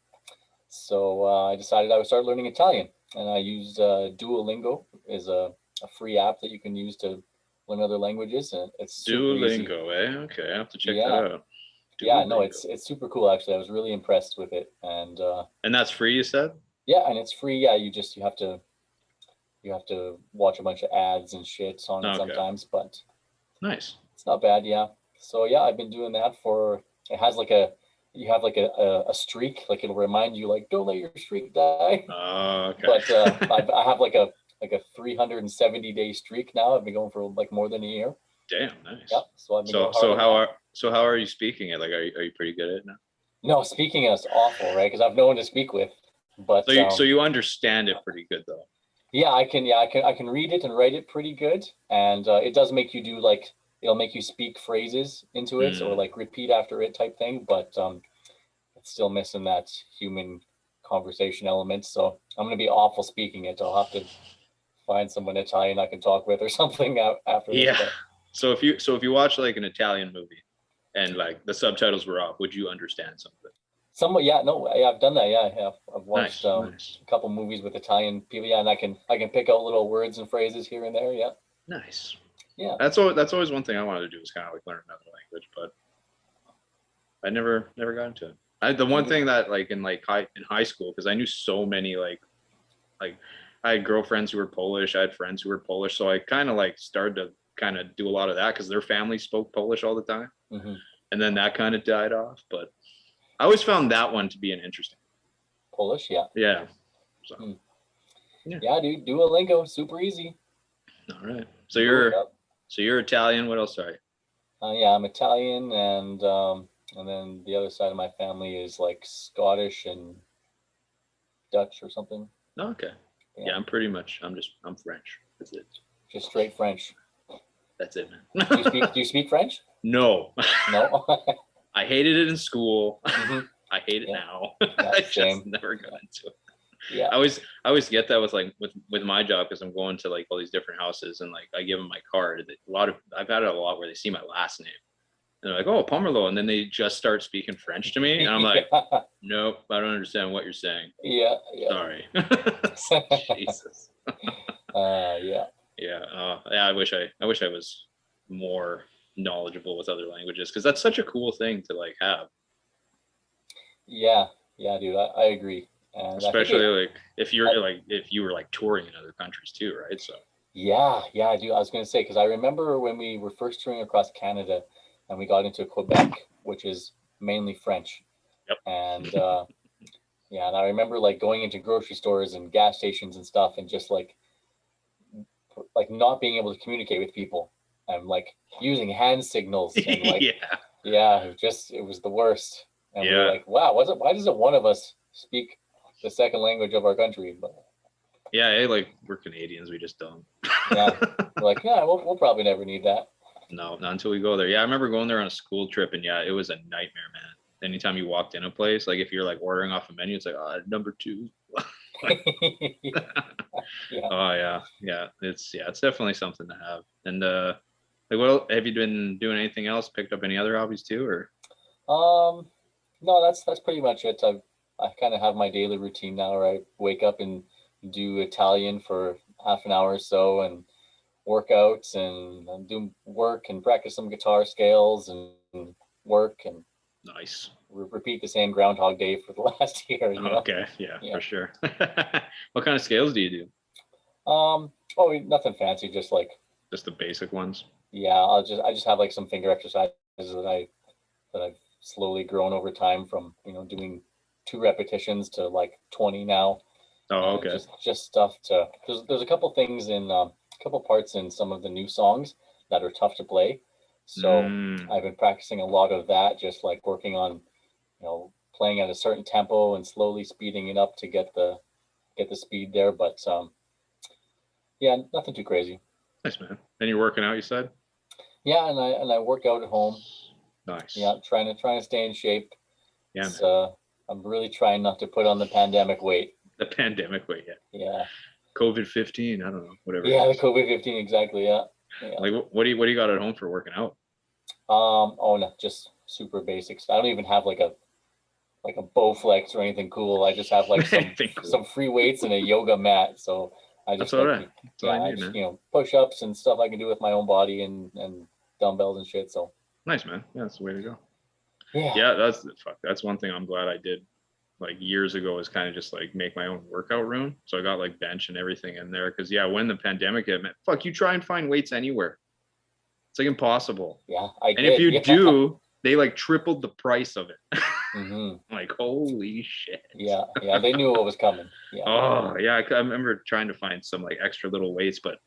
so I decided I would start learning Italian. And I used Duolingo, is a free app that you can use to learn other languages, and it's super easy. Duolingo, eh? Okay, I have to check that Yeah, out. yeah, no, Duolingo. it's super cool actually. I was really impressed with it, and And that's free, you said? yeah, and it's free. Yeah, you have to watch a bunch of ads and shit on it Okay, sometimes, but nice. it's not bad. Yeah. So yeah, I've been doing that for. It has like a you have like a streak. Like it'll remind you like don't let your streak die. Okay. But I have like a 370-day streak now. I've been going for like more than a year. Damn, nice. Yeah. So I've been going hard So on how that. are you speaking it? Like, are you pretty good at it now? No, speaking is awful, right? Because I've no one to speak with. But So you understand it pretty good though. yeah, I can read it and write it pretty good, and it does make you do like it'll make you speak phrases into it or Mm. like repeat after it type thing, but it's still missing that human conversation element. So I'm gonna be awful speaking it. I'll have to find someone Italian I can talk with or something out after this. Yeah. But So if you watch like an Italian movie and like the subtitles were off, would you understand some of it? somewhat, yeah, no, yeah, I've done that. Yeah, I have. I've watched Nice, nice, a couple movies with Italian people. Yeah, and I can pick out little words and phrases here and there. Yeah, nice. yeah. That's always one thing I wanted to do is kind of like learn another language, but I never got into it. The one thing that like in high school, because I knew so many like I had girlfriends who were Polish, I had friends who were Polish, so I kind of like started to kind of do a lot of that because their family spoke Polish all the time, Mm-hmm. and then that kind of died off. But I always found that one to be an interesting. Polish, yeah. Yeah. So Yeah. Yeah, dude, Duolingo, super easy. all right. So you're Italian. What else? Sorry. Yeah, I'm Italian, and then the other side of my family is like Scottish and Dutch or something. Oh, okay. Yeah. Yeah, I'm French. That's it. Just straight French. That's it, Do man. you speak French? No. No. I hated it in school. Mm-hmm. I hate it Yeah. now. Yeah, I same. just never got into it. Yeah. I always get that with like with my job because I'm going to like all these different houses and like I give them my card. I've had it a lot where they see my last name and they're like, "Oh, Pomerlo," and then they just start speaking French to me, and I'm like, Yeah. "Nope, I don't understand what you're saying. Yeah. Sorry." Jesus. Yeah. Yeah. Yeah. I wish I was more knowledgeable with other languages because that's such a cool thing to like have. Yeah. Yeah, dude, I agree. And I think Especially like if you were like touring in other countries too, right? So yeah, yeah, I do. I was going to say, because I remember when we were first touring across Canada and we got into Quebec, which is mainly French. yep. And yeah, and I remember like going into grocery stores and gas stations and stuff and just like not being able to communicate with people and like using hand signals and like, yeah. it was the worst. And we were Yeah. like, wow, why doesn't one of us speak the second language of our country? But Yeah, hey, like we're Canadians, we just don't. yeah, we're like, yeah, we'll probably never need that. No, not until we go there. Yeah, I remember going there on a school trip, and yeah, it was a nightmare, man. Anytime you walked in a place, like if you're like ordering off a menu, it's like, number 2. Like, Yeah. oh yeah. It's definitely something to have. And like, well, have you been doing anything else? Picked up any other hobbies too, or? No, that's pretty much it. I kind of have my daily routine now where I wake up and do Italian for half an hour or so and workouts and do work and practice some guitar scales and work and Nice. repeat the same Groundhog Day for the last year. You know? Okay, yeah, for sure. What kind of scales do you do? Oh, nothing fancy, just like Just the basic ones. yeah. I just have like some finger exercises that I've slowly grown over time from doing 2 repetitions to like 20 now. Oh, okay. Just stuff to there's a couple things in a couple parts in some of the new songs that are tough to play, So I've been practicing a lot of that, just like working on, playing at a certain tempo and slowly speeding it up to get the speed there. But yeah, nothing too crazy. Nice, man. And you're working out, you said? Yeah, and I work out at home. Nice. Yeah, trying to stay in shape. Yeah, It's, I'm really trying not to put on the pandemic weight. the pandemic weight, yeah. Yeah. COVID-15, I don't know, whatever. Yeah, the COVID-15, exactly. Yeah. Like, what do you got at home for working out? Oh no, just super basics. I don't even have like a Bowflex or anything cool. I just have like some free weights and a yoga mat. So I just I just, push-ups and stuff I can do with my own body and dumbbells and shit. So nice, man. Yeah, that's the way to go. Yeah, that's one thing I'm glad I did like years ago, is kind of just like make my own workout room. So I got like bench and everything in there, because when the pandemic hit, man, you try and find weights anywhere, it's like impossible. Yeah, if you do, they like tripled the price of it. Like, holy shit. Yeah, they knew what was coming. Yeah. Oh yeah, I remember trying to find some like extra little weights, but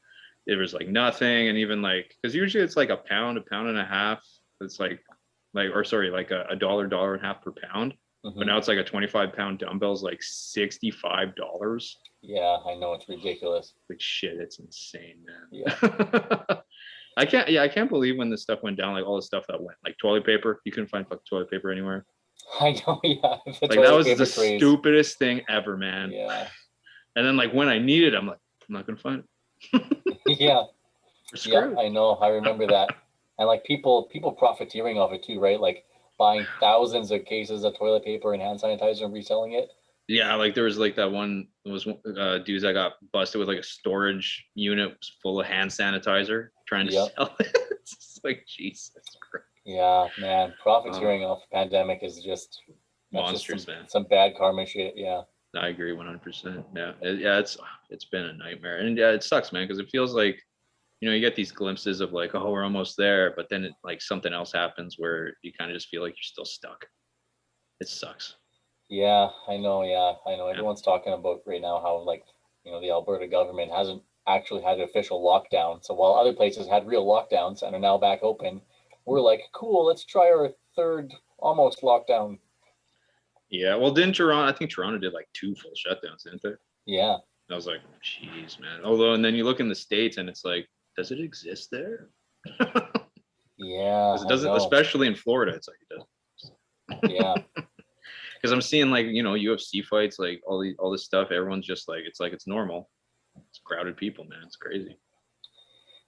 it was like nothing. And even like, because usually it's like a pound and a half. It's like a dollar and a half per pound. But now it's like a 25-pound dumbbell's like $65. Yeah, I know, it's ridiculous. Like shit, it's insane, man. Yeah. I can't believe when this stuff went down, like all the stuff that went, like toilet paper. You couldn't find toilet paper anywhere. I know, yeah. Like that was the stupidest thing ever, man. Yeah. And then like when I need it, I'm like, I'm not gonna find it. Yeah. Yeah, I know. I remember that. And like people profiteering off it too, right? Like buying thousands of cases of toilet paper and hand sanitizer and reselling it. Yeah, like there was like that one, it was dudes that got busted with like a storage unit full of hand sanitizer trying to sell it. It's like, Jesus Christ. Yeah, man, profiteering off the pandemic is just monsters, man. Some bad karma shit. Yeah, I agree 100%. Yeah, it's been a nightmare, and yeah, it sucks, man, because it feels like, you get these glimpses of like, oh, we're almost there, but then like something else happens where you kind of just feel like you're still stuck. It sucks. Yeah, I know. Yeah, I know. Everyone's talking about right now how like, the Alberta government hasn't actually had an official lockdown. So while other places had real lockdowns and are now back open, we're like, cool, let's try our third almost lockdown. Yeah, well, I think Toronto did like 2 full shutdowns, didn't they? Yeah. I was like, geez, man. Although, and then you look in the States and it's like, does it exist there? Yeah. It doesn't, especially in Florida, it's like it does. Yeah. Because I'm seeing like, UFC fights, like all this stuff, everyone's just like, it's normal. It's crowded people, man. It's crazy.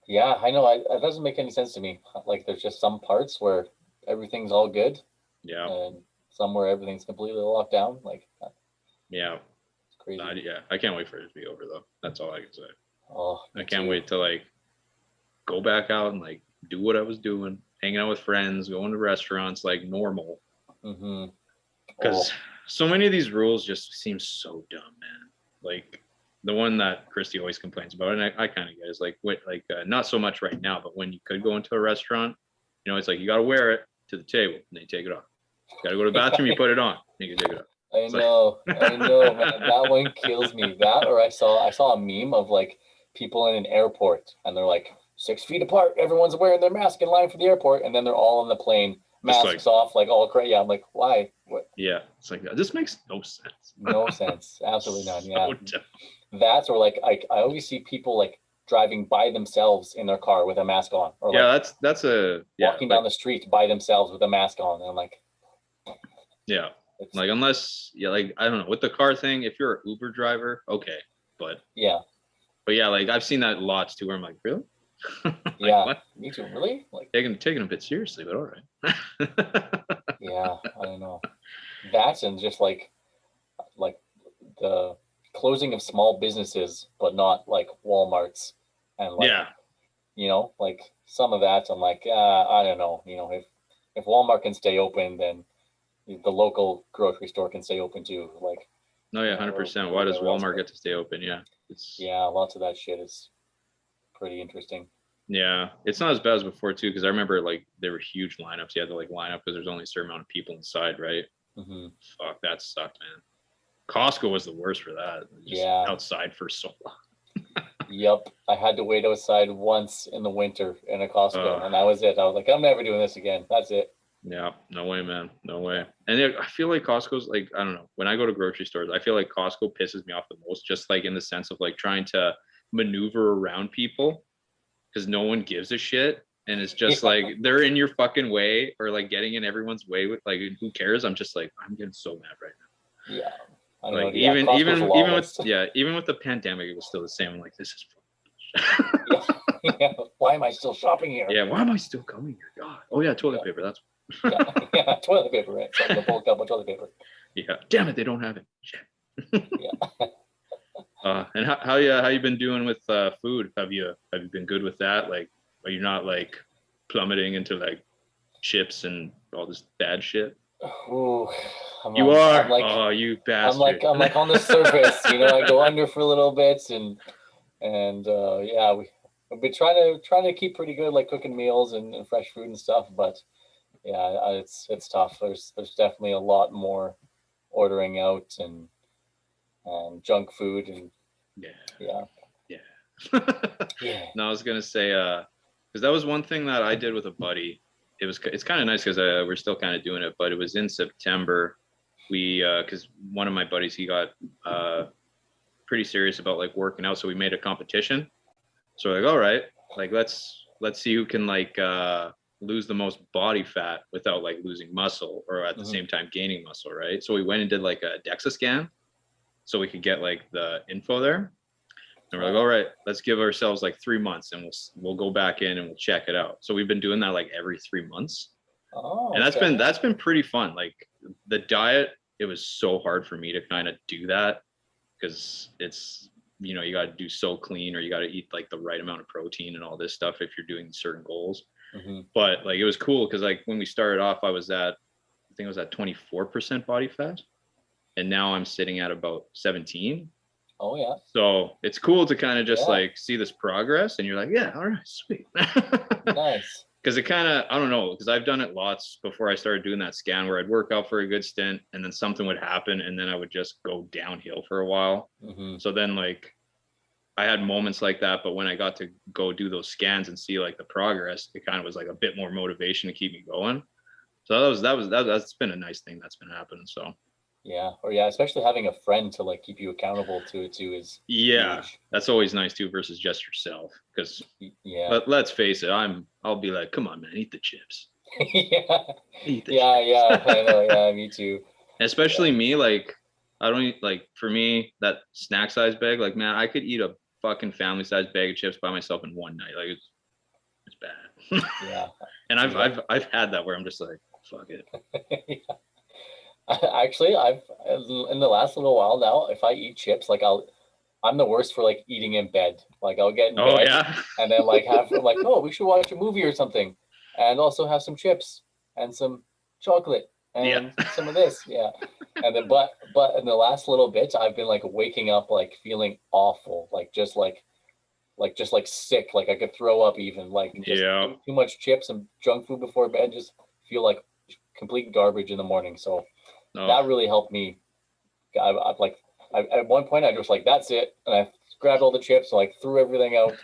Yeah, I know. It doesn't make any sense to me. Like there's just some parts where everything's all good. Yeah. And somewhere everything's completely locked down. Like, yeah. It's crazy. I can't wait for it to be over though. That's all I can say. Oh, I can't wait to like go back out and like do what I was doing, hanging out with friends, going to restaurants like normal. Because so many of these rules just seem so dumb, man. Like the one that Christy always complains about, and I kind of get, is like, not so much right now, but when you could go into a restaurant, it's like you got to wear it to the table and then you take it off. You got to go to the bathroom, you put it on, and you can take it off. I know, man. That one kills me. That, or I saw a meme of like people in an airport and they're like 6 feet apart. Everyone's wearing their mask in line for the airport, and then they're all on the plane, masks off, like all crazy. Yeah, I'm like, why? What? Yeah, it's like this makes no sense. No sense, absolutely none. Yeah, that's, or like I always see people like driving by themselves in their car with a mask on, or that's walking down the street by themselves with a mask on, and I'm like, yeah. Like unless like I don't know, with the car thing, if you're an Uber driver, okay, but yeah, like I've seen that lots too, where I'm like, really? Like, yeah, what? Me too. Really? Like taking a bit seriously, but all right. Yeah, I don't know. That's, and just like the closing of small businesses, but not like Walmart's, and like like some of that, I'm like, I don't know. If Walmart can stay open, then the local grocery store can stay open too. Like, no, yeah, 100%. Why does Walmart get to stay open? Yeah, lots of that shit is pretty interesting. Yeah, it's not as bad as before too, because I remember like there were huge lineups. You had to like line up because there's only a certain amount of people inside, right? Fuck, that sucked, man. Costco was the worst for that. Just outside for so long. Yep. I had to wait outside once in the winter in a Costco, and that was it. I was like, I'm never doing this again. That's it. Yeah, no way, man. No way. And yeah, I feel like Costco's like, I don't know. When I go to grocery stores, I feel like Costco pisses me off the most, just like in the sense of like trying to maneuver around people because no one gives a shit. And it's just like they're in your fucking way or like getting in everyone's way with like who cares? I'm just like, I'm getting so mad right now. Yeah. I know. Like Yeah, even with the pandemic, it was still the same. I'm like, this is yeah. Why am I still shopping here? yeah, why am I still coming here? God. Oh yeah, toilet paper. That's yeah, toilet paper, right? So the bulk up of toilet paper. yeah. Damn it, they don't have it. Shit. Yeah. And how you been doing with food? Have you been good with that? Like, are you not like plummeting into like chips and all this bad shit? Ooh, You are. Oh, you bastard. I'm like on the surface, you know. I go under for a little bit, and yeah, we've been trying to keep pretty good, like cooking meals and fresh food and stuff. But yeah, it's tough. There's definitely a lot more ordering out and junk food and yeah. Yeah. No, I was gonna say because that was one thing that I did with a buddy. It's kind of nice because we're still kind of doing it, but it was in September. We because one of my buddies, he got pretty serious about like working out, so we made a competition. So we're like, all right, like let's see who can like lose the most body fat without like losing muscle or at the same time gaining muscle, right? So we went and did like a DEXA scan so we could get like the info there. And we're like, all right, let's give ourselves like 3 months and we'll go back in and we'll check it out. So we've been doing that like every 3 months. Oh, and that's been pretty fun. Like the diet, it was so hard for me to kind of do that because it's, you know, you got to do so clean or you got to eat like the right amount of protein and all this stuff if you're doing certain goals. But like it was cool because like when we started off, I think I was at 24% body fat, and now I'm sitting at about 17. Oh yeah. So it's cool to kind of just like see this progress, and you're like, yeah, all right, sweet. Nice. Because it kind of, I don't know, because I've done it lots before I started doing that scan where I'd work out for a good stint and then something would happen and then I would just go downhill for a while. So then like I had moments like that, but when I got to go do those scans and see like the progress, it kind of was like a bit more motivation to keep me going. So that's been a nice thing that's been happening. So yeah, or yeah, especially having a friend to like keep you accountable to it too is huge. That's always nice too versus just yourself. Because let's face it, I'll be like, come on, man, eat the chips. Eat the chips. I know, yeah, me too. Especially me, like I don't eat, like for me that snack size bag, like man, I could eat a fucking family size bag of chips by myself in one night. Like it's bad. Yeah. And I've had that where I'm just like, fuck it. Actually, I've in the last little while now, if I eat chips, like I'm the worst for like eating in bed. Like I'll get in bed and then like oh, we should watch a movie or something, and also have some chips and some chocolate and some of this, and then but in the last little bit, I've been like waking up like feeling awful, like just sick, like I could throw up even, like just too much chips and junk food before bed, just feel like complete garbage in the morning. So that really helped me. At one point I just like, that's it, and I grabbed all the chips and like threw everything out.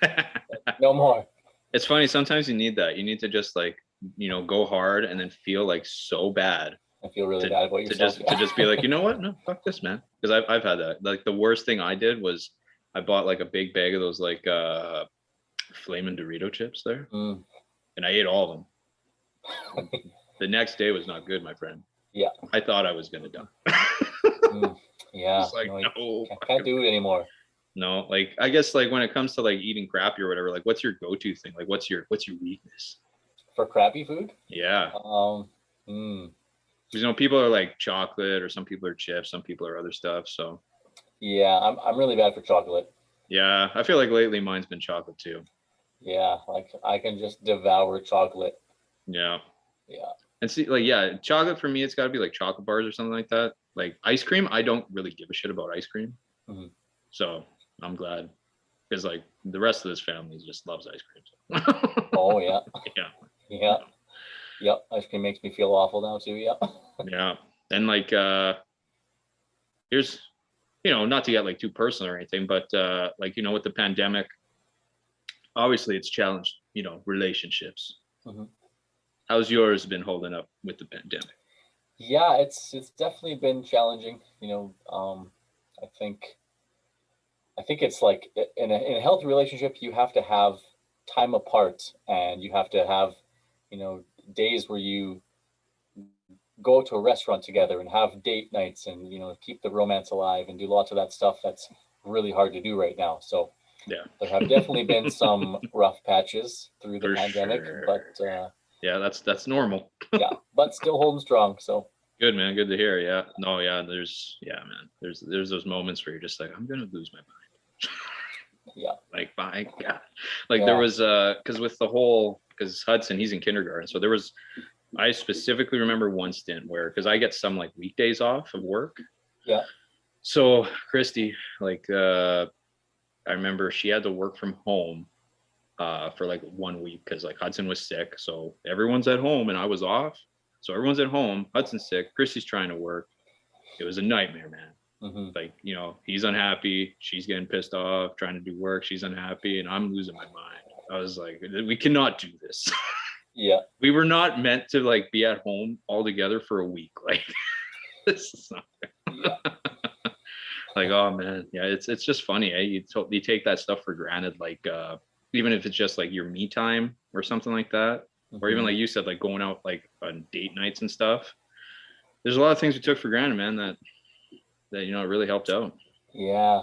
No more. It's funny, sometimes you need that. You need to just like, you know, go hard and then feel like so bad. I feel really bad about yourself. To just be like, you know what? No, fuck this, man. Because I've had that. Like the worst thing I did was I bought like a big bag of those like flaming Dorito chips there, and I ate all of them. The next day was not good, my friend. Yeah. I thought I was gonna die. Yeah. It's like, no, can't do it anymore. No, like I guess like when it comes to like eating crappy or whatever, like what's your go-to thing? Like what's your weakness? For crappy food? Yeah. You know, people are like chocolate, or some people are chips, some people are other stuff. So yeah, I'm really bad for chocolate. Yeah, I feel like lately mine's been chocolate too. Yeah, like I can just devour chocolate. Yeah. Yeah. And see, like, chocolate for me, it's got to be like chocolate bars or something like that. Like ice cream, I don't really give a shit about ice cream. So I'm glad, because like the rest of this family just loves ice cream. So. Oh yeah. Yeah. Yep. Ice cream makes me feel awful now too. Yeah. Yeah. And like, not to get like too personal or anything, but like, with the pandemic, obviously it's challenged, relationships. Mhm. How's yours been holding up with the pandemic? Yeah, it's definitely been challenging. I think it's like in a healthy relationship, you have to have time apart, and you have to have, days where you go to a restaurant together and have date nights, and keep the romance alive and do lots of that stuff that's really hard to do right now. So Yeah. there have definitely been some rough patches through the For pandemic, sure. but Yeah, that's normal. yeah, but still holding strong. So Good, man. Good to hear. Yeah. No, yeah, man. There's those moments where you're just like, I'm gonna lose my mind. yeah, Like, my God. Like there yeah, was because Hudson, he's in kindergarten. So I specifically remember one stint where, because I get some like weekdays off of work. yeah, So Christy, like I remember she had to work from home for like 1 week because like Hudson was sick. So everyone's at home and I was off. So everyone's at home. Hudson's sick. Christy's trying to work. It was a nightmare, man. hmm Like, he's unhappy. She's getting pissed off, trying to do work. She's unhappy, and I'm losing my mind. I was like, we cannot do this. yeah, We were not meant to like be at home all together for a week. Like, this is not yeah, like, oh man, yeah, it's just funny. You take that stuff for granted. Like, even if it's just like your me time or something like that, or even hmm like you said, like going out like on date nights and stuff. There's a lot of things we took for granted, man. That it really helped out. yeah,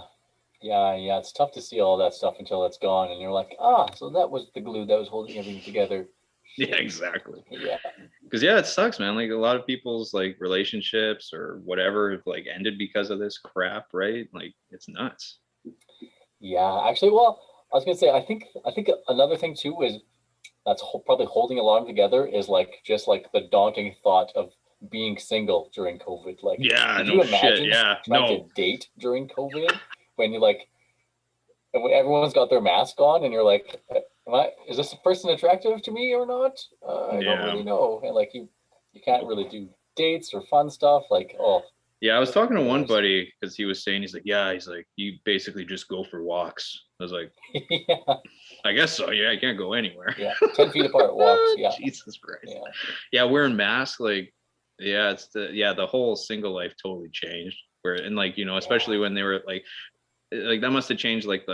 yeah. It's tough to see all that stuff until it's gone, and you're like, so that was the glue that was holding everything together. Yeah, exactly. Yeah, Because yeah, it sucks, man. Like a lot of people's like relationships or whatever have like ended because of this crap, right? Like it's nuts. yeah. Actually, well, I was gonna say, I think another thing too is that's probably holding a lot of them together is like just like the daunting thought of being single during COVID. Like, Yeah, could no you shit. imagine Yeah, trying to no. date during COVID when you like, and when everyone's got their mask on, and you're like, is this person attractive to me or not? I don't Yeah. really know. And like you can't really do dates or fun stuff. Like, oh, Yeah, I was talking to the one worst. buddy because he was saying he's like, you basically just go for walks. I was like, Yeah, I guess so. Yeah, I can't go anywhere. yeah. 10 feet apart walks. Yeah, Jesus Christ. yeah, Yeah, wearing masks, like, yeah, the whole single life totally changed. Where and like, yeah. especially when they were like that must have changed like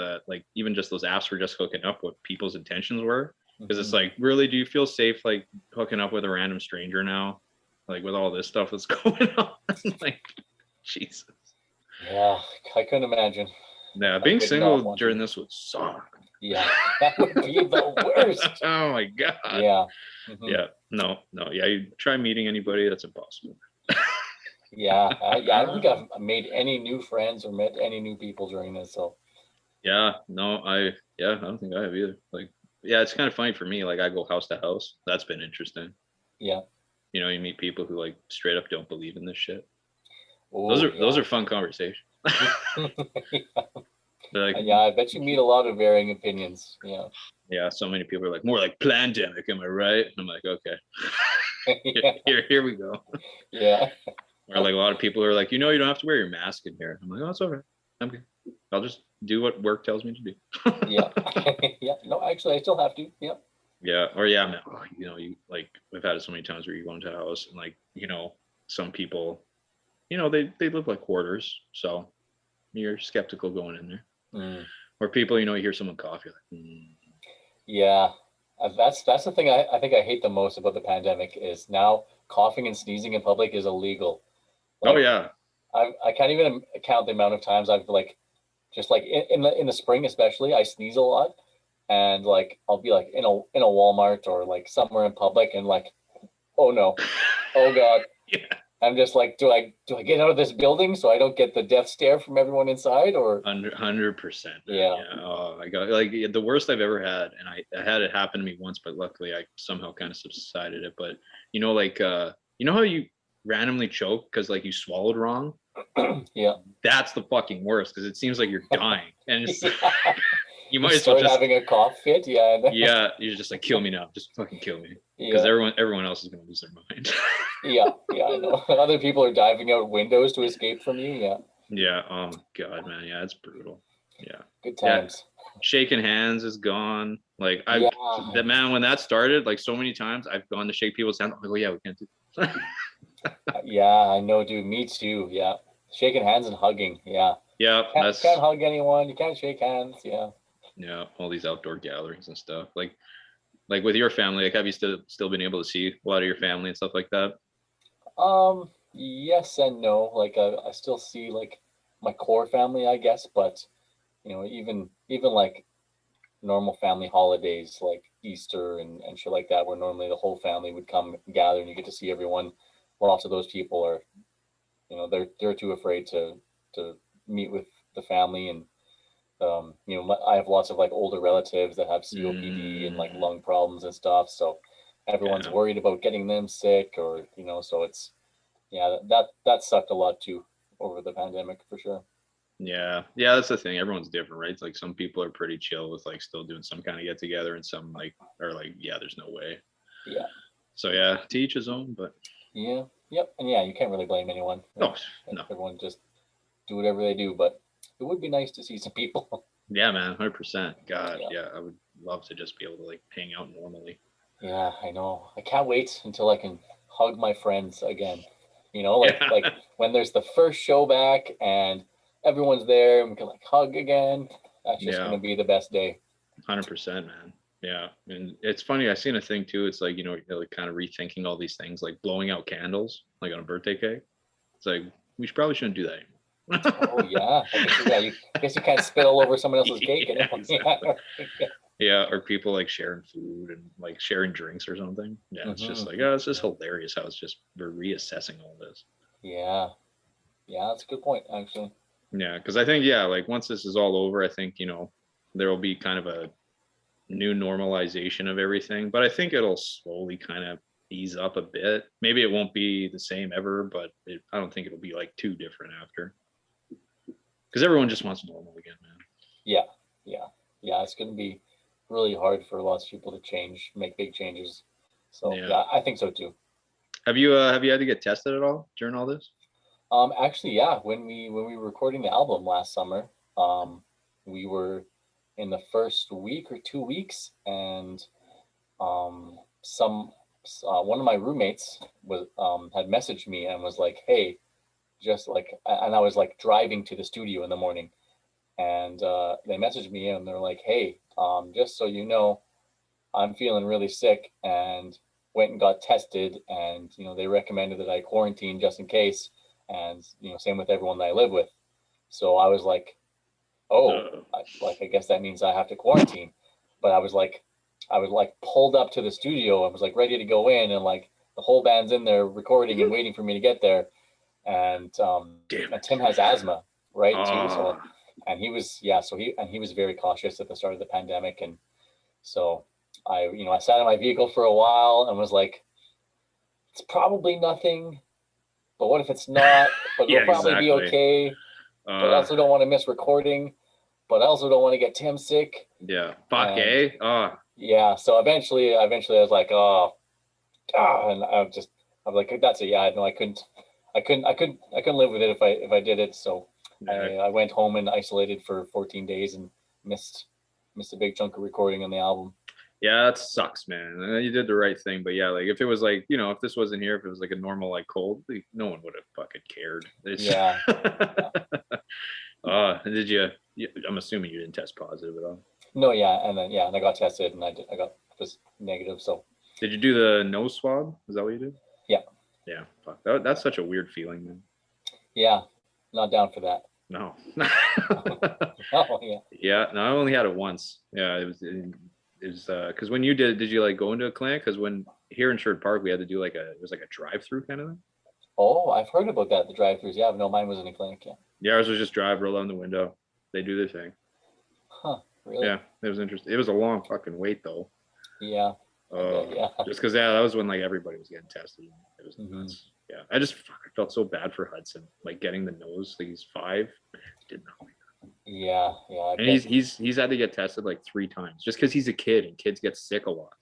even just those apps were just hooking up what people's intentions were. Because it's Mhm. like, really, do you feel safe like hooking up with a random stranger now? Like with all this stuff that's going on? Like, Jesus. Yeah, I couldn't imagine. Yeah, I being would not single want during to. this would suck. Yeah, that would be the worst. Oh my God. Yeah. hmm Yeah. No, no. Yeah, you try meeting anybody, that's impossible. Yeah. I don't think I've made any new friends or met any new people during this. So, Yeah, no, I don't think I have either. Like, yeah, it's kind of funny for me. Like, I go house to house. That's been interesting. yeah. You meet people who like straight up don't believe in this shit. Those Oh, are those yeah. are fun conversations. They're like, Yeah, I bet you meet a lot of varying opinions. Yeah. yeah, so many people are like, more like pandemic, am I right? I'm like, okay, Yeah. here we go. Yeah. Or like a lot of people are like, you don't have to wear your mask in here. I'm like, oh, it's all right. I'm good. I'll just do what work tells me to do. Yeah. Yeah. No, actually, I still have to. Yeah. Yeah, or yeah, man, you like we've had it so many times where you go into a house and like, some people, they live like quarters, so you're skeptical going in there. Mm. Or people, you hear someone cough, you're like, Yeah. That's the thing I think I hate the most about the pandemic is now coughing and sneezing in public is illegal. oh Like, yeah, I can't even count the amount of times I've like just like in the spring especially I sneeze a lot, and like I'll be like in a Walmart or like somewhere in public, and like, oh no, oh god, yeah, I'm just like, do I get out of this building so I don't get the death stare from everyone inside, or 100%. yeah. Yeah, oh my God, like the worst I've ever had, and I had it happen to me once, but luckily I somehow kind of subsided it. But like how you randomly choke because like you swallowed wrong. Yeah. That's the fucking worst because it seems like you're dying, and it's Yeah. you You might as well start just having a cough fit, yeah. yeah, you're just like, kill me now, just fucking kill me, because Yeah. everyone else is gonna lose their mind. Yeah, I know. Other people are diving out windows to escape from you, yeah. Yeah. Oh my God, man. Yeah, it's brutal. Yeah. Good Yeah. times. Shaking hands is gone. Like Yeah. that man, when that started, like so many times I've gone to shake people's hands. I'm like, oh yeah, we can't do that. Yeah, I know, dude. Me too. Yeah. Shaking hands and hugging. Yeah. Yeah, Can't hug anyone. You can't shake hands. Yeah. yeah, all these outdoor gatherings and stuff. Like with your family, like have you still been able to see a lot of your family and stuff like that? Yes and no. Like I still see like my core family, I guess, but even like normal family holidays like Easter and shit like that, where normally the whole family would come gather and you get to see everyone. Lots of those people are, they're too afraid to meet with the family, and I have lots of like older relatives that have COPD and like Mm, lung problems and stuff, so everyone's yeah, worried about getting them sick, or so it's yeah, that sucked a lot too over the pandemic for sure. yeah, yeah. That's the thing. Everyone's different, right? It's like some people are pretty chill with like still doing some kind of get together, and some like are like, yeah, there's no way. Yeah. So yeah, to each his own. But Yeah. Yep. And yeah, you can't really blame anyone. oh no, Everyone just do whatever they do, but it would be nice to see some people. yeah, man, 100%. God, Yeah. yeah, I would love to just be able to like hang out normally. Yeah, I know. I can't wait until I can hug my friends again. Yeah, Like when there's the first show back and everyone's there and we can like hug again. That's just yeah, gonna be the best day. 100%, man. Yeah, and it's funny. I seen a thing too. It's like you're like kind of rethinking all these things, like blowing out candles, like on a birthday cake. It's like we probably shouldn't do that Oh anymore. yeah. I guess you can't spit all over someone else's cake Yeah, anymore. exactly. Yeah. Yeah, or people like sharing food and like sharing drinks or something. Yeah, it's just like, oh, it's just hilarious how it's just we're reassessing all this. Yeah. Yeah, that's a good point, actually. Yeah, because I think yeah, like once this is all over, I think there will be kind of a new normalization of everything. But I think it'll slowly kind of ease up a bit. Maybe it won't be the same ever, but I don't think it'll be like too different after. Because everyone just wants normal again, man. Yeah, yeah, yeah. It's going to be really hard for lots of people to make big changes. So Yeah. yeah, I think so too. Have you had to get tested at all during all this? Actually, yeah. When we were recording the album last summer, we were in the first week or 2 weeks, and some one of my roommates was had messaged me and was like, "Hey, just like," and I was like driving to the studio in the morning, and they messaged me and they're like, "Hey, just so you know, I'm feeling really sick and went and got tested, and they recommended that I quarantine just in case, and same with everyone that I live with." So I was like, "Oh, Uh, I guess that means I have to quarantine," but I was like pulled up to the studio and was like ready to go in, and like the whole band's in there recording and waiting for me to get there, and Damn and it. Tim has asthma, right, too, so. Oh, And he was very cautious at the start of the pandemic, and so I sat in my vehicle for a while and was like, it's probably nothing, but what if it's not? But yeah, it'll probably be exactly. okay. But I Uh, also don't want to miss recording, but I also don't want to get Tim sick. yeah. Fuck, And eh? yeah, so eventually I was like, oh, and I'm like, that's it. Yeah, no, I couldn't live with it if I did it. So Yeah, I went home and isolated for 14 days and missed missed a big chunk of recording on the album. yeah, that sucks, man. You did the right thing, but yeah, like if it was like, if this wasn't here, if it was like a normal like cold, like, no one would have fucking cared. It's Yeah, yeah. did you? I'm assuming you didn't test positive at all. No, yeah, and then and I got tested and I got just negative. So Did you do the nose swab? Is that what you did? yeah, Yeah, fuck. That's such a weird feeling, man. yeah, not down for that. No. Oh yeah. Yeah, no, I only had it once. Yeah, it was because when you did you like go into a clinic? Because when here in Sherwood Park, we had to do like it was like a drive-through kind of thing. Oh, I've heard about that. The drive-throughs. Yeah, no, mine was in a clinic. Yeah. Yeah, ours was just drive, roll down the window. They do their thing. Huh. Really? Yeah, it was interesting. It was a long fucking wait though. Yeah. I bet, yeah. Just because that was when like everybody was getting tested. It was Mhm. nuts. Yeah, I felt so bad for Hudson, like getting the nose. Like he's 5, did not. Yeah. Yeah. I And bet. he's had to get tested like 3 times just because he's a kid and kids get sick a lot.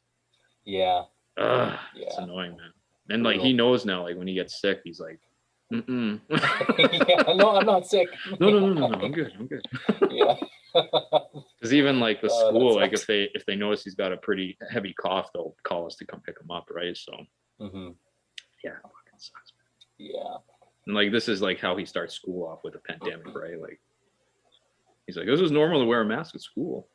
Yeah. Ugh, it's Yeah. annoying, man. And like Brutal. he knows now, like when he gets sick, he's like, Mm-mm. Yeah, no, I'm not sick. No. I'm good. Yeah. Because even like the That school, like sucks. if they notice he's got a pretty heavy cough, they'll call us to come pick him up, right? So Hmm. yeah, it fucking sucks. Yeah. And like this is like how he starts school off with a pandemic, right? Like he's like, this is normal to wear a mask at school.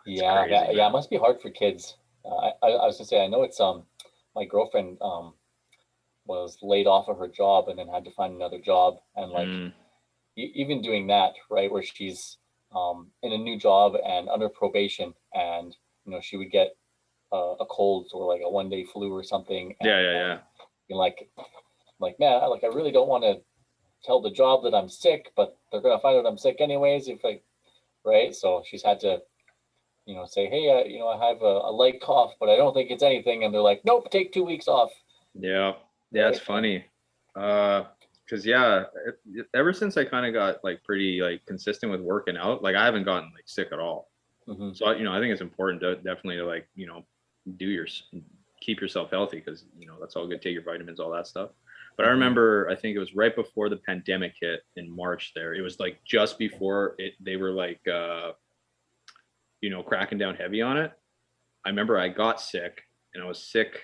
It's Yeah, crazy, yeah. It man. must be hard for kids. I was gonna say, I know it's my girlfriend was laid off of her job and then had to find another job, and like Mm, even doing that, right, where she's in a new job and under probation, and she would get a cold or like a 1 day flu or something, and yeah. you're like man, like I really don't want to tell the job that I'm sick, but they're gonna find out I'm sick anyways if I right. So she's had to say, hey, I have a light cough, but I don't think it's anything, and they're like, nope, take 2 weeks off, Yeah, yeah, it's right? And funny. Because yeah, ever since I kind of got like pretty like consistent with working out, like I haven't gotten like sick at all. mhm, So I think it's important to definitely to like do your keep yourself healthy because that's all good. Take your vitamins, all that stuff. But I mhm, remember I think it was right before the pandemic hit in March. There, it was like just before it. They were like cracking down heavy on it. I remember I got sick and I was sick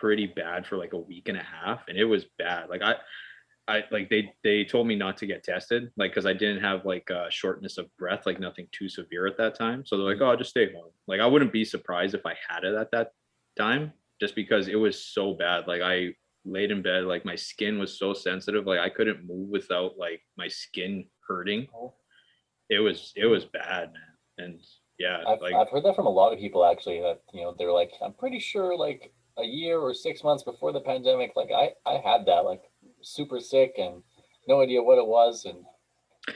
pretty bad for like a week and a half and it was bad. Like I like they told me not to get tested, like because I didn't have like shortness of breath, like nothing too severe at that time. So they're like, mhm. oh, I'll just stay home. Like I wouldn't be surprised if I had it at that time, just because it was so bad. Like I laid in bed, like my skin was so sensitive, like I couldn't move without like my skin hurting. Oh, It was bad, man. And yeah, like I've heard that from a lot of people actually. That they're like, I'm pretty sure like a year or 6 months before the pandemic, like I had that like super sick and no idea what it was, and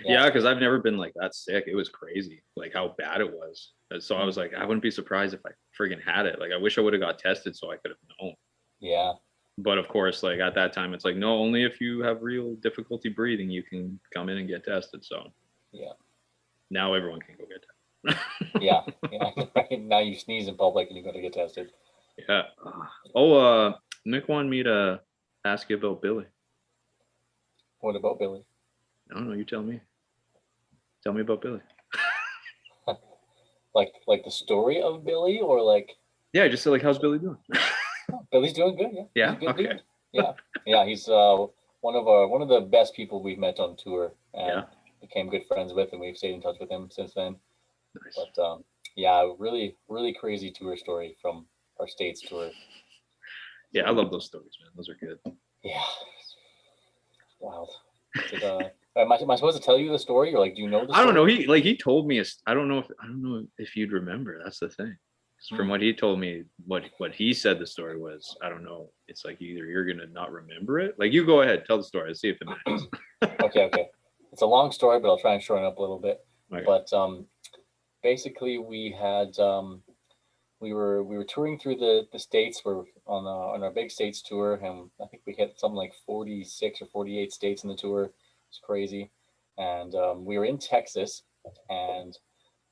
yeah. yeah, because I've never been like that sick. It was crazy, like how bad it was. And so I Mm, was like, I wouldn't be surprised if I friggin' had it. Like I wish I would have got tested so I could have known. yeah, But of course, like at that time, it's like no, only if you have real difficulty breathing, you can come in and get tested. So yeah, now everyone can go get yeah, tested. yeah. Right now you sneeze in public and you got to get tested. Yeah. Oh, Nick wanted me to ask you about Billy. What about Billy? I don't know. You tell me. Tell me about Billy. Like the story of Billy, or like Yeah, just like how's Billy doing? oh, Billy's doing good. Yeah, he's a Yeah. good Okay. dude. Yeah, yeah. He's one of the best people we've met on tour and Yeah. became good friends with, and we've stayed in touch with him since then. Nice. But yeah, really, really crazy tour story from our states tour. Yeah, I love those stories, man. Those are good. Yeah, wild. Did am I supposed to tell you the story, or like, do you know the I don't know. story? He told me. I don't know if you'd remember. That's the thing. 'Cause from Hmm. what he told me, what he said the story was. I don't know. It's like either you're gonna not remember it. Like you go ahead, tell the story. Let's see if it matches. Okay, okay. It's a long story, but I'll try and shorten it up a little bit. Okay. But basically, we were touring through the states. We're on our big states tour, and I think we hit something like 46 or 48 states in the tour. It's crazy. And we were in Texas, and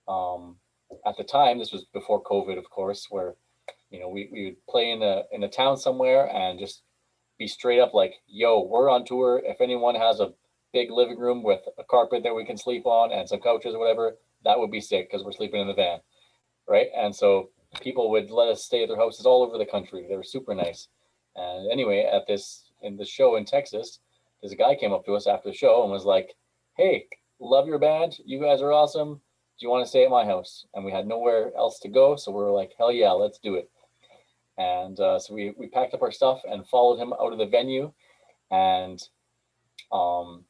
um, at the time, this was before COVID, of course, where we would play in a town somewhere and just be straight up like, "Yo, we're on tour. If anyone has a big living room with a carpet that we can sleep on and some couches or whatever, that would be sick because we're sleeping in the van." Right? And so people would let us stay at their houses all over the country. They were super nice. And anyway, in the show in Texas, this guy came up to us after the show and was like, "Hey, love your band. You guys are awesome. Do you want to stay at my house?" And we had nowhere else to go, so we were like, "Hell yeah, let's do it." And so we packed up our stuff and followed him out of the venue. And um,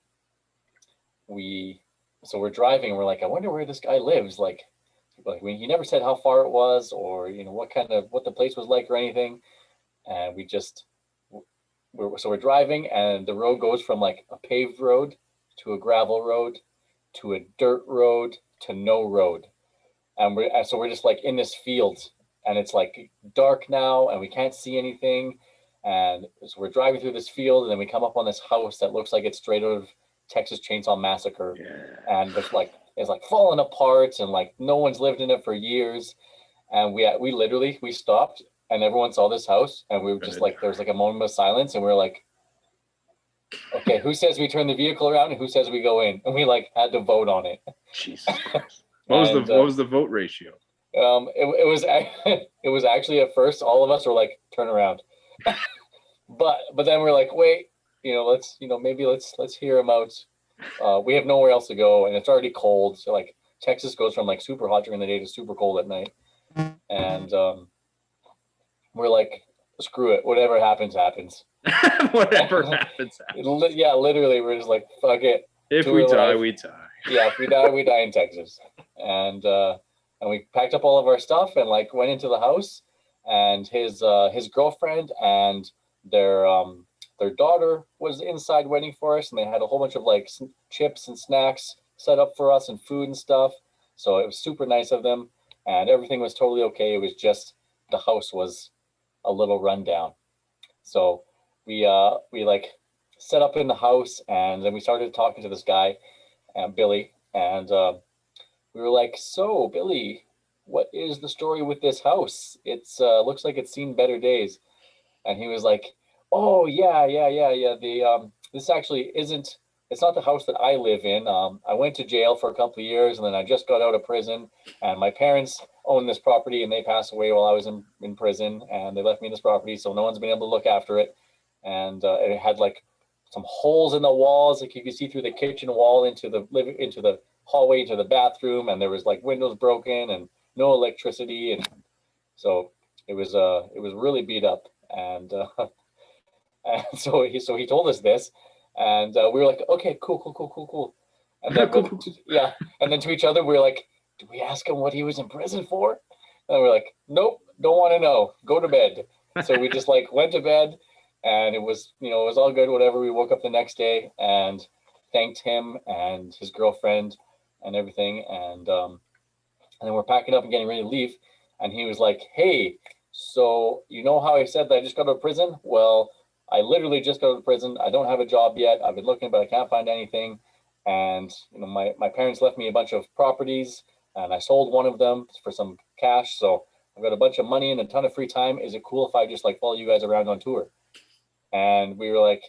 we so we're driving. And we're like, I wonder where this guy lives. Like he never said how far it was, or what the place was like or anything. And we're driving, and the road goes from like a paved road to a gravel road to a dirt road to no road. And so we're just like in this field, and it's like dark now, and we can't see anything. And so we're driving through this field, and then we come up on this house that looks like it's straight out of Texas Chainsaw Massacre, Yeah. and it's like falling apart, and like no one's lived in it for years. And we literally we stopped, and everyone saw this house, and we were just like, there was like a moment of silence, and we were like, okay, who says we turn the vehicle around and who says we go in? And we like had to vote on it. Jesus Christ. What was the vote ratio? It was actually at first all of us were like, turn around. but then we're like, wait, maybe let's hear him out. We have nowhere else to go, and it's already cold. So like Texas goes from like super hot during the day to super cold at night. And we're like, screw it, whatever happens, happens. Whatever happens. Yeah, literally, we're just like, fuck it. If we die, we die. Yeah, if we die, we die in Texas. And we packed up all of our stuff and like went into the house, and his girlfriend and their daughter was inside waiting for us, and they had a whole bunch of like chips and snacks set up for us and food and stuff. So it was super nice of them, and everything was totally okay. It was just the house was a little rundown. So we like set up in the house, and then we started talking to this guy, Billy, and we were like, so Billy, what is the story with this house? It's looks like it's seen better days. And he was like, oh yeah. The this actually isn't, it's not the house that I live in. I went to jail for a couple of years, and then I just got out of prison, and my parents own this property, and they passed away while I was in prison, and they left me this property, so no one's been able to look after it. And it had like some holes in the walls, like you could see through the kitchen wall into the hallway to the bathroom, and there was like windows broken and no electricity, and so it was really beat up. And and so he told us this, and we were like, okay, cool. And then yeah, and then to each other we were like, do we ask him what he was in prison for? And we're like, nope, don't want to know, go to bed. So we just like went to bed, and it was all good, whatever. We woke up the next day and thanked him and his girlfriend and everything, and then we're packing up and getting ready to leave, and he was like, hey, so you know how I said that I just got out of prison? Well, I literally just got out of prison. I don't have a job yet. I've been looking, but I can't find anything. And my parents left me a bunch of properties, and I sold one of them for some cash. So I've got a bunch of money and a ton of free time. Is it cool if I just like follow you guys around on tour? And we were like,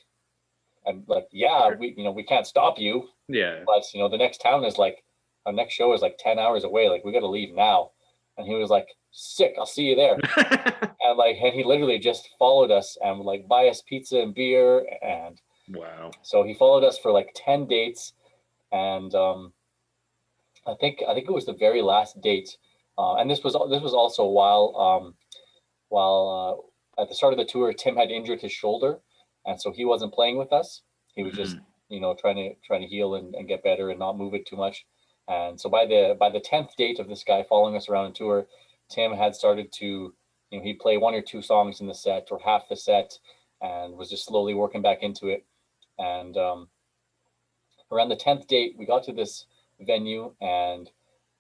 yeah, we can't stop you. Yeah. But the next town is like, our next show is like 10 hours away. Like, we got to leave now. And he was like, sick, I'll see you there. and he literally just followed us and would like buy us pizza and beer. And wow. So he followed us for like 10 dates. And I think it was the very last date. And this was also while at the start of the tour, Tim had injured his shoulder, and so he wasn't playing with us. He was just trying to heal and get better and not move it too much. And so by the 10th date of this guy following us around on tour, Tim had started to, he'd play one or two songs in the set or half the set, and was just slowly working back into it. And around the 10th date, we got to this venue, and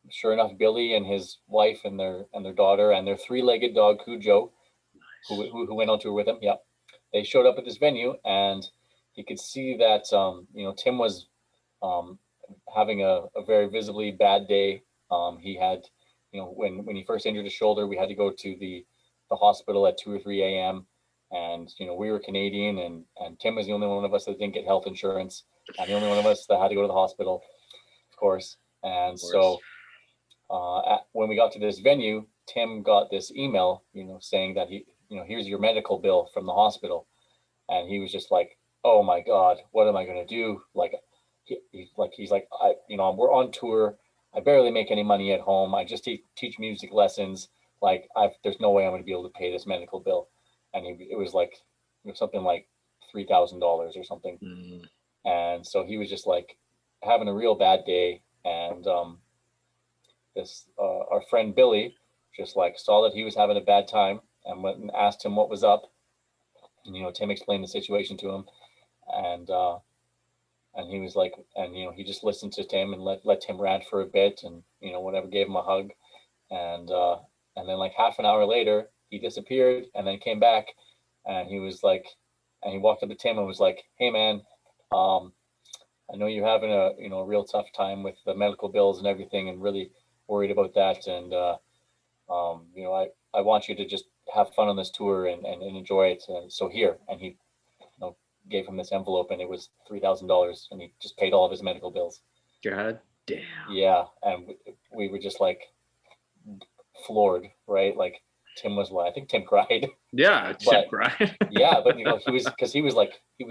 sure enough, Billy and his wife and their daughter and their three-legged dog Cujo, who went on tour with him, they showed up at this venue, and you could see that Tim was having a very visibly bad day. He had, when he first injured his shoulder, we had to go to the hospital at 2 or 3 a.m. And we were Canadian, and Tim was the only one of us that didn't get health insurance, and the only one of us that had to go to the hospital, of course. And so when we got to this venue, Tim got this email, saying that here's your medical bill from the hospital. And he was just like, oh my God, what am I going to do? Like, he's like, we're on tour. I barely make any money at home. I just teach music lessons. Like, there's no way I'm going to be able to pay this medical bill. And it was something like $3,000 or something. Mm. And so he was just like having a real bad day. And our friend Billy just like saw that he was having a bad time and went and asked him what was up. And Tim explained the situation to him, and he was like, and he just listened to Tim and let Tim rant for a bit, and whatever, gave him a hug, and then like half an hour later he disappeared, and then came back, and he was like, and he walked up to Tim and was like, hey man, I know you're having a real tough time with the medical bills and everything, and really worried about that, and I want you to just have fun on this tour and enjoy it. And so here, and he, gave him this envelope, and it was $3,000, and he just paid all of his medical bills. God damn. Yeah, and we were just like floored, right? Like Tim was, I think Tim cried. Yeah, Tim cried. Yeah, but he was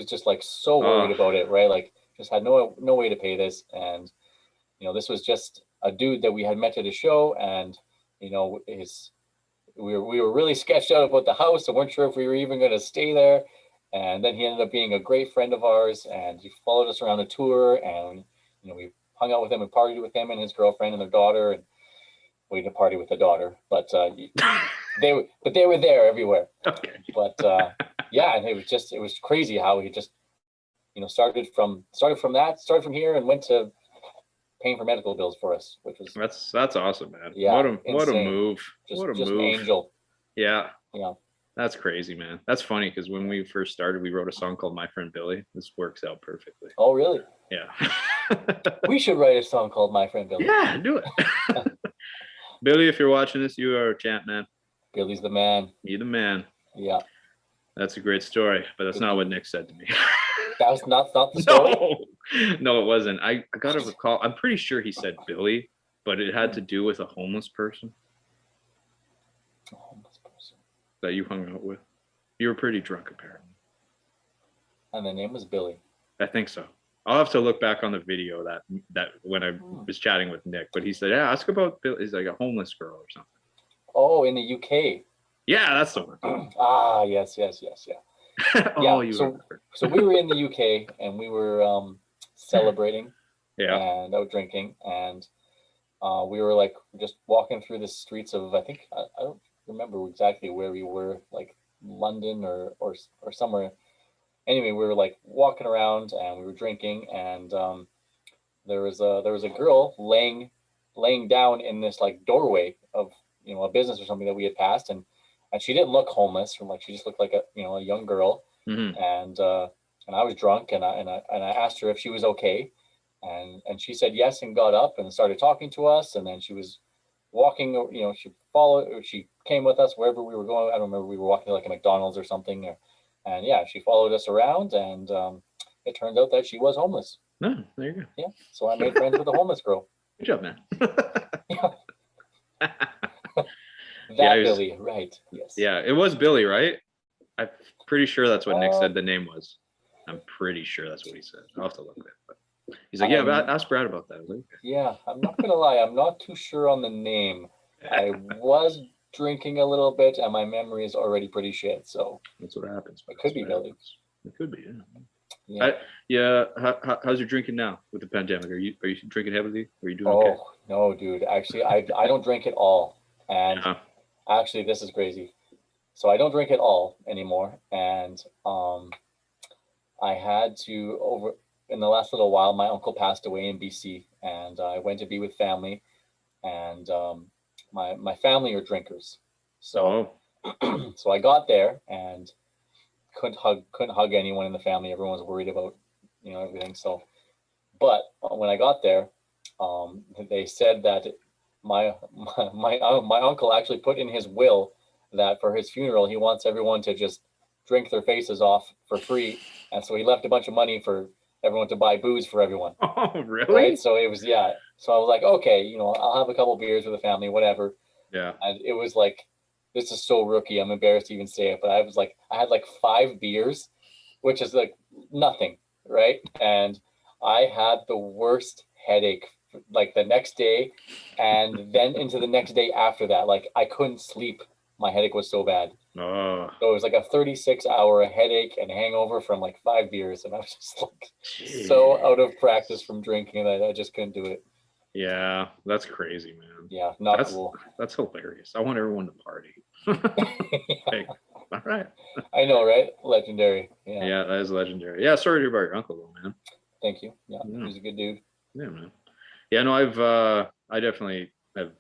just like so worried about it, right? Like just had no way to pay this, and this was just a dude that we had met at a show, and we were really sketched out about the house and weren't sure if we were even going to stay there. And then he ended up being a great friend of ours, and he followed us around the tour, and we hung out with him and partied with him and his girlfriend and their daughter, and we didn't party with the daughter, but they were there everywhere. Okay. But yeah, and it was crazy how he just started from here and went to paying for medical bills for us, which was that's awesome, man. Yeah, what a move. Just What a an move. angel. Yeah. Yeah. That's crazy, man. That's funny because when we first started, we wrote a song called My Friend Billy. This works out perfectly. Oh, really? Yeah. We should write a song called My Friend Billy. Yeah, do it. Billy, if you're watching this, you are a champ, man. Billy's the man. You're the man. Yeah. That's a great story, but that's not what Nick said to me. That was not the story? No, it wasn't. I got a call. I'm pretty sure he said Billy, but it had to do with a homeless person. A homeless person that you hung out with. You were pretty drunk, apparently. And the name was Billy. I think so. I'll have to look back on the video that when I was chatting with Nick, but he said, yeah, ask about Billy. He's like a homeless girl or something. Oh, in the UK. Yeah, that's the one. Yes. Yeah. Oh, so we were in the UK and we were celebrating and out drinking, and we were like just walking through the streets of, I think, I don't remember exactly where we were, like London or somewhere. Anyway, we were like walking around and we were drinking, and there was a girl laying down in this like doorway of a business or something that we had passed, and she didn't look homeless, or like she just looked like a young girl. Mm-hmm. And I was drunk, and I asked her if she was okay, and she said yes, and got up and started talking to us, and then she was walking, she came with us wherever we were going. I don't remember, we were walking to like a McDonald's or something, and yeah, she followed us around, and it turned out that she was homeless. No, there you go. Yeah, so I made friends with a homeless girl. Good job, man. Yeah. Billy, right? Yes. Yeah, it was Billy, right? I'm pretty sure that's what Nick said the name was. I'm pretty sure that's what he said. I'll have to look at it. But he's like, but ask Brad about that. Like, yeah, I'm not gonna lie, I'm not too sure on the name. I was drinking a little bit, and my memory is already pretty shit. So that's what happens. It could be Billy. It could be, yeah. How's your drinking now with the pandemic? Are you drinking heavily? Are you doing okay? Oh no, dude. Actually, I don't drink at all, and actually, this is crazy. So I don't drink at all anymore, and I had to in the last little while. My uncle passed away in BC, and I went to be with family, and my family are drinkers, so so I got there and couldn't hug anyone in the family. Everyone was worried about everything. So, but when I got there, they said that my uncle actually put in his will that for his funeral he wants everyone to just drink their faces off for free, and so he left a bunch of money for everyone to buy booze for everyone. Oh, really? Right? So it was So I was like, okay, I'll have a couple beers with the family, whatever. Yeah. And it was like, this is so rookie, I'm embarrassed to even say it, but I had like 5 beers, which is like nothing, right? And I had the worst headache like the next day, and then into the next day after that. Like I couldn't sleep. My headache was so bad. Oh. So it was like a 36-hour headache and hangover from like 5 beers, and I was just like so out of practice from drinking that I just couldn't do it. Yeah, that's crazy, man. Yeah, cool. That's hilarious. I want everyone to party. Like, all right. I know, right? Legendary. Yeah, that is legendary. Yeah, sorry to hear about your uncle, though, man. Thank you. Yeah, he's a good dude. Yeah, man. Yeah, no, I definitely have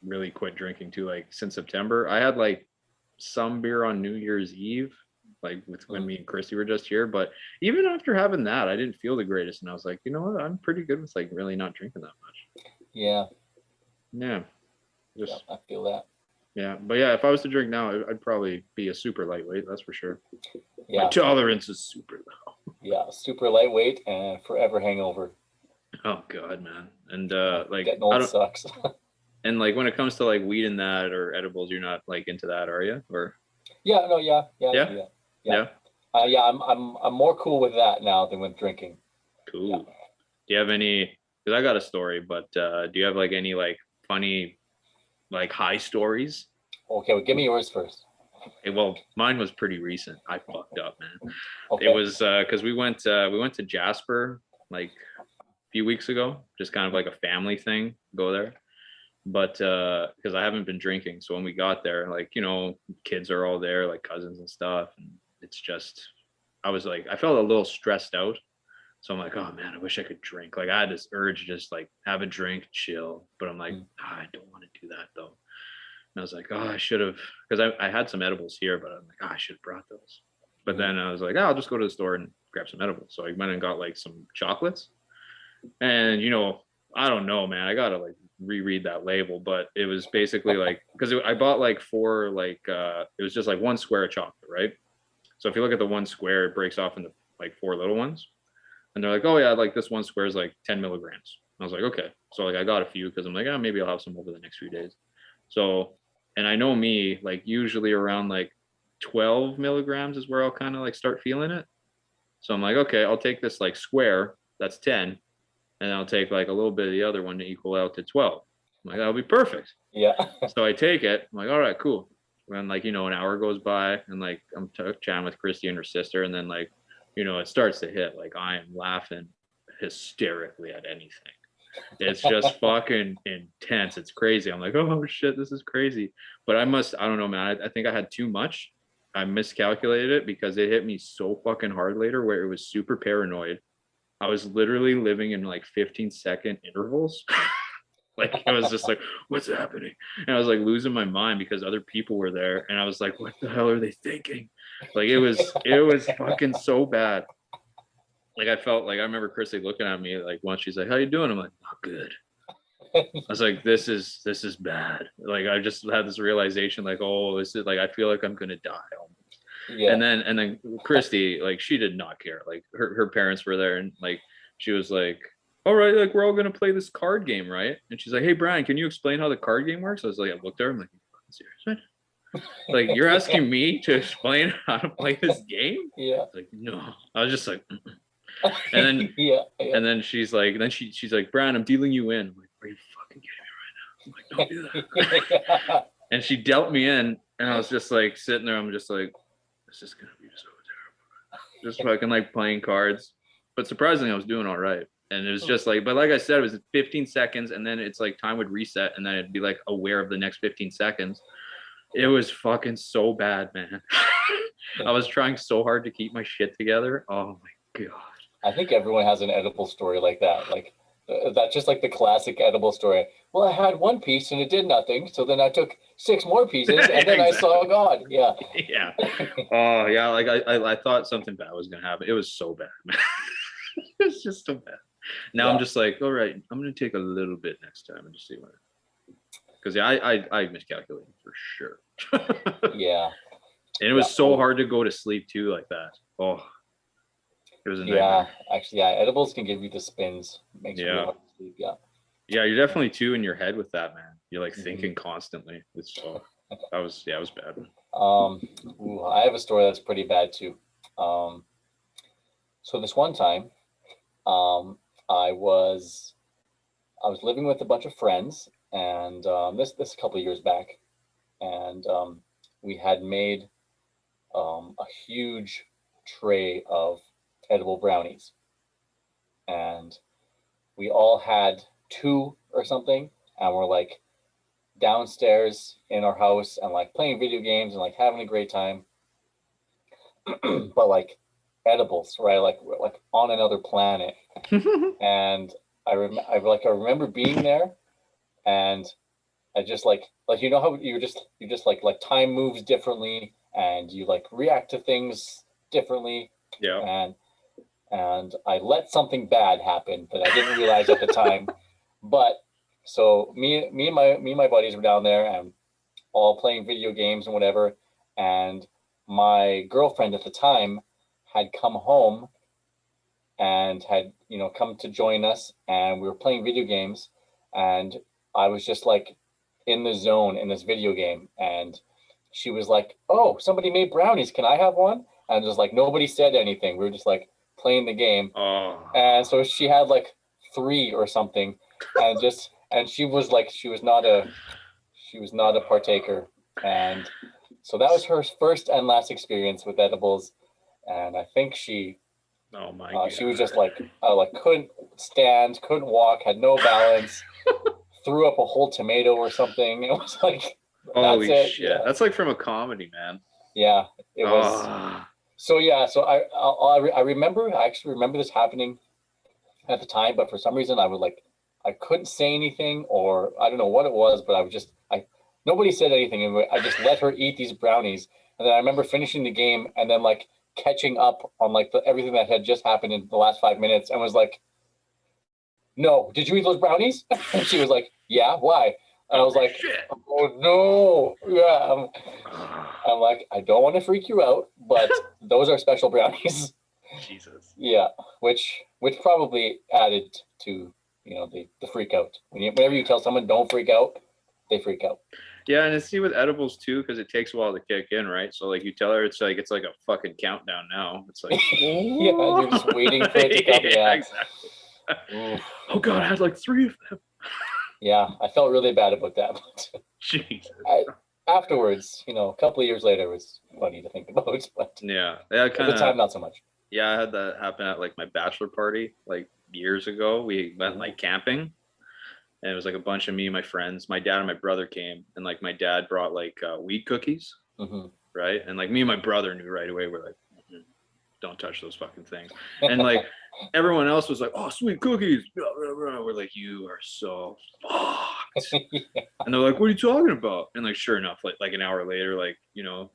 really quit drinking too. Like since September, I had like some beer on New Year's Eve, like when me and Christy were just here. But even after having that, I didn't feel the greatest, and I was like, you know what, I'm pretty good with like really not drinking that much. Yeah. Yeah. I feel that. Yeah, but yeah, if I was to drink now, I'd probably be a super lightweight. That's for sure. My Yeah, tolerance is super low. yeah, super lightweight and forever hangover. Oh God, man. And Yeah, like getting I old don't. sucks. And like when it comes to like weed and that or edibles, you're not like into that, are you? Or Yeah, no, yeah, yeah, yeah, yeah, yeah. yeah, Yeah, I'm more cool with that now than with drinking. Yeah. cool. Do you have any? Because I got a story, but do you have like any like funny like high stories? Okay, well, give me yours first. Well, mine was pretty recent. I fucked up, man. It Okay. was because we went to Jasper like a few weeks ago, just kind of like a family thing. Go there, but because I haven't been drinking, so when we got there, like kids are all there, like cousins and stuff, and it's just I was like I felt a little stressed out. So I'm like, oh man, I wish I could drink. Like I had this urge to just like have a drink, chill. But I'm like, I don't want to do that though. And I was like, oh, I should have, because I had some edibles here, but I'm like, oh, I should have brought those. But then I was like, oh, I'll just go to the store and grab some edibles. So I went and got like some chocolates. And I don't know, man. I gotta like reread that label, but it was basically like because I bought like four, like it was just like one square of chocolate, right? So if you look at the one square, it breaks off into like four little ones. And they're like, oh yeah, like this one square is like 10 milligrams. I was like, okay. So like I got a few because I'm like, oh, maybe I'll have some over the next few days. So, and I know me, like usually around like 12 milligrams is where I'll kind of like start feeling it. So I'm like, okay, I'll take this like square, that's 10, and I'll take like a little bit of the other one to equal out to 12. I'm like, that'll be perfect. Yeah. So I take it. I'm like, all right, cool. And like, an hour goes by and like I'm chatting with Christy and her sister. And then like, it starts to hit. Like I am laughing hysterically at anything. It's just fucking intense. It's crazy. I'm like, oh shit, this is crazy. But I don't know, man. I think I had too much. I miscalculated it because it hit me so fucking hard later where it was super paranoid. I was literally living in like 15-second intervals. Like I was just like, what's happening? And I was like losing my mind because other people were there. And I was like, what the hell are they thinking? Like it was fucking so bad. Like I felt like I remember Chrissy looking at me like once she's like, how you doing? I'm like, not good. I was like, this is bad. Like I just had this realization, like, oh, this is like I feel like I'm gonna die almost. Yeah. And then Christy, like she did not care. Like her parents were there and like she was like, all right, like we're all gonna play this card game, right? And she's like, hey Brian, can you explain how the card game works? I was like, I looked at her, I'm like, you fucking serious, man? Like you're asking me to explain how to play this game? Yeah. Like, no. I was just like, and then Yeah. Yeah. and then she's like, she's like, Brian, I'm dealing you in. I'm like, are you fucking kidding me right now? I'm like, don't do that. Yeah. And she dealt me in, and I was just like sitting there. I'm just like, this is gonna be so terrible. Just fucking like playing cards. But surprisingly, I was doing all right. And it was just like, but like I said, it was 15 seconds, and then it's like time would reset, and then it'd be like aware of the next 15 seconds. It was fucking so bad, man. I was trying so hard to keep my shit together. Oh my god. I think everyone has an edible story like that. Like that's just like the classic edible story. Well, I had one piece and it did nothing, so then I took 6 more pieces and then I saw God. Yeah. Yeah. Oh yeah. Like I thought something bad was gonna happen. It was so bad, man. It was just so bad. Now Yeah. I'm just like, all right, I'm gonna take a little bit next time and just see what. Because yeah, I miscalculated for sure. Yeah. And it was so hard to go to sleep too, like that. Oh, it was a nightmare. Yeah, actually, yeah, edibles can give you the spins. Makes you Yeah. hard to sleep. Yeah. Yeah, you're definitely too in your head with that, man. You're like thinking constantly. It's it was bad. I have a story that's pretty bad too. So this one time, I was living with a bunch of friends, and this a couple of years back, and we had made a huge tray of edible brownies, and we all had 2 or something, and we're like downstairs in our house and like playing video games and like having a great time. But like edibles, right? Like we're like on another planet. And I remember being there, and I just like how you just like time moves differently and you like react to things differently. Yeah. And I let something bad happen that I didn't realize at the time. But so me and my buddies were down there, and all playing video games and whatever. And my girlfriend at the time had come home and had, come to join us, and we were playing video games, and I was just like in the zone in this video game, and she was like, "Oh, somebody made brownies. Can I have one?" And just like nobody said anything. We were just like playing the game. Oh. And so she had like 3 or something, and she was like, she was not a partaker. And so that was her first and last experience with edibles. And I think Oh my God. she was just like couldn't stand, couldn't walk, had no balance, threw up a whole tomato or something. It was like, holy that's it. shit. Yeah. That's like from a comedy, man. Yeah, it was. Oh. So yeah, so I actually remember this happening at the time, but for some reason I couldn't say anything, or I don't know what it was, but nobody said anything, and I just let her eat these brownies. And then I remember finishing the game and then like catching up on like everything that had just happened in the last 5 minutes, and was like, "No, did you eat those brownies?" And she was like, "Yeah, why?" And I was like, shit. "Oh no, yeah." I'm like, "I don't want to freak you out, but those are special brownies." Jesus. Yeah, which probably added to the freak out. Whenever you tell someone don't freak out, they freak out. Yeah, and see with edibles too, because it takes a while to kick in, right? So like you tell her it's like a fucking countdown now. It's like yeah, you're just waiting for it to come. Yeah, exactly. Oh God, I had like 3 of them. Yeah, I felt really bad about that. But Jesus. Afterwards, a couple of years later, it was funny to think about. But Yeah, at the time, not so much. Yeah, I had that happen at like my bachelor party like years ago. We went like camping, and it was like a bunch of me and my friends. My dad and my brother came, and like my dad brought like weed cookies, right? And like me and my brother knew right away. We're like, don't touch those fucking things. And like everyone else was like, "Oh, sweet cookies." We're like, "You are so fucked." Yeah. And they're like, "What are you talking about?" And like, sure enough, like an hour later, like,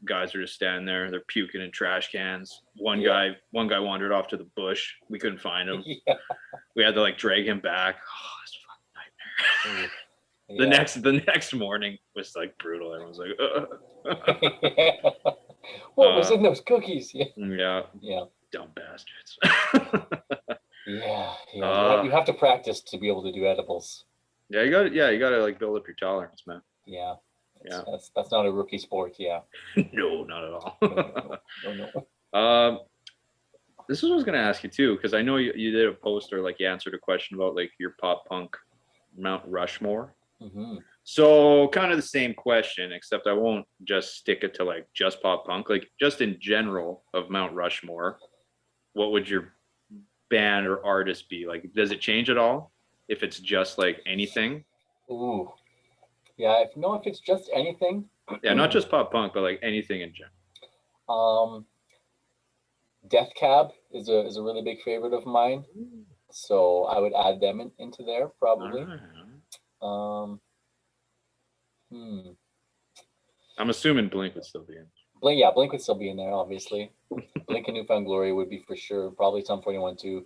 guys are just standing there, they're puking in trash cans. One guy wandered off to the bush. We couldn't find him. Yeah. We had to like drag him back. Oh, it's a fucking nightmare. Yeah. The next morning was like brutal. Everyone's like, what was in those cookies? Yeah. Yeah. Dumb bastards. Yeah. You have to practice to be able to do edibles. Yeah, you got to like build up your tolerance, man. Yeah. Yeah. That's not a rookie sport. Yeah. No, not at all. No. This is what I was gonna ask you too, because I know you did a post, or like you answered a question about like your pop punk Mount Rushmore. So kind of the same question, except I won't just stick it to like just pop punk, like just in general of Mount Rushmore. What would your band or artist be? Like, does it change at all if it's just like anything? Ooh, yeah. If it's just anything. Yeah, not just pop punk, but like anything in general. Death Cab is a really big favorite of mine, so I would add them into there probably. I'm assuming Blink would still be in. Blink would still be in there, obviously. Blink and Newfound Glory would be for sure. Probably Sum 41 too.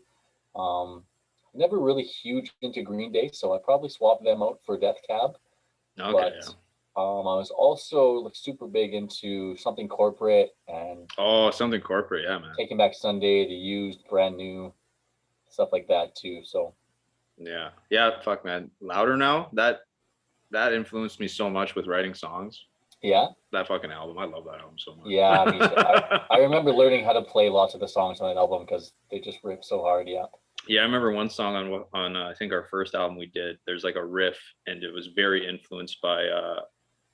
Never really huge into Green Day, so I'd probably swap them out for Death Cab. Okay. But I was also like super big into Something Corporate and Something Corporate, yeah, man. Taking Back Sunday, The Used, Brand New, stuff like that too. So yeah, fuck, man. Louder Now, that influenced me so much with writing songs. Yeah. That fucking album. I love that album so much. Yeah, me too. I remember learning how to play lots of the songs on that album because they just rip so hard. Yeah. Yeah, I remember one song on I think our first album we did. There's like a riff, and it was very influenced by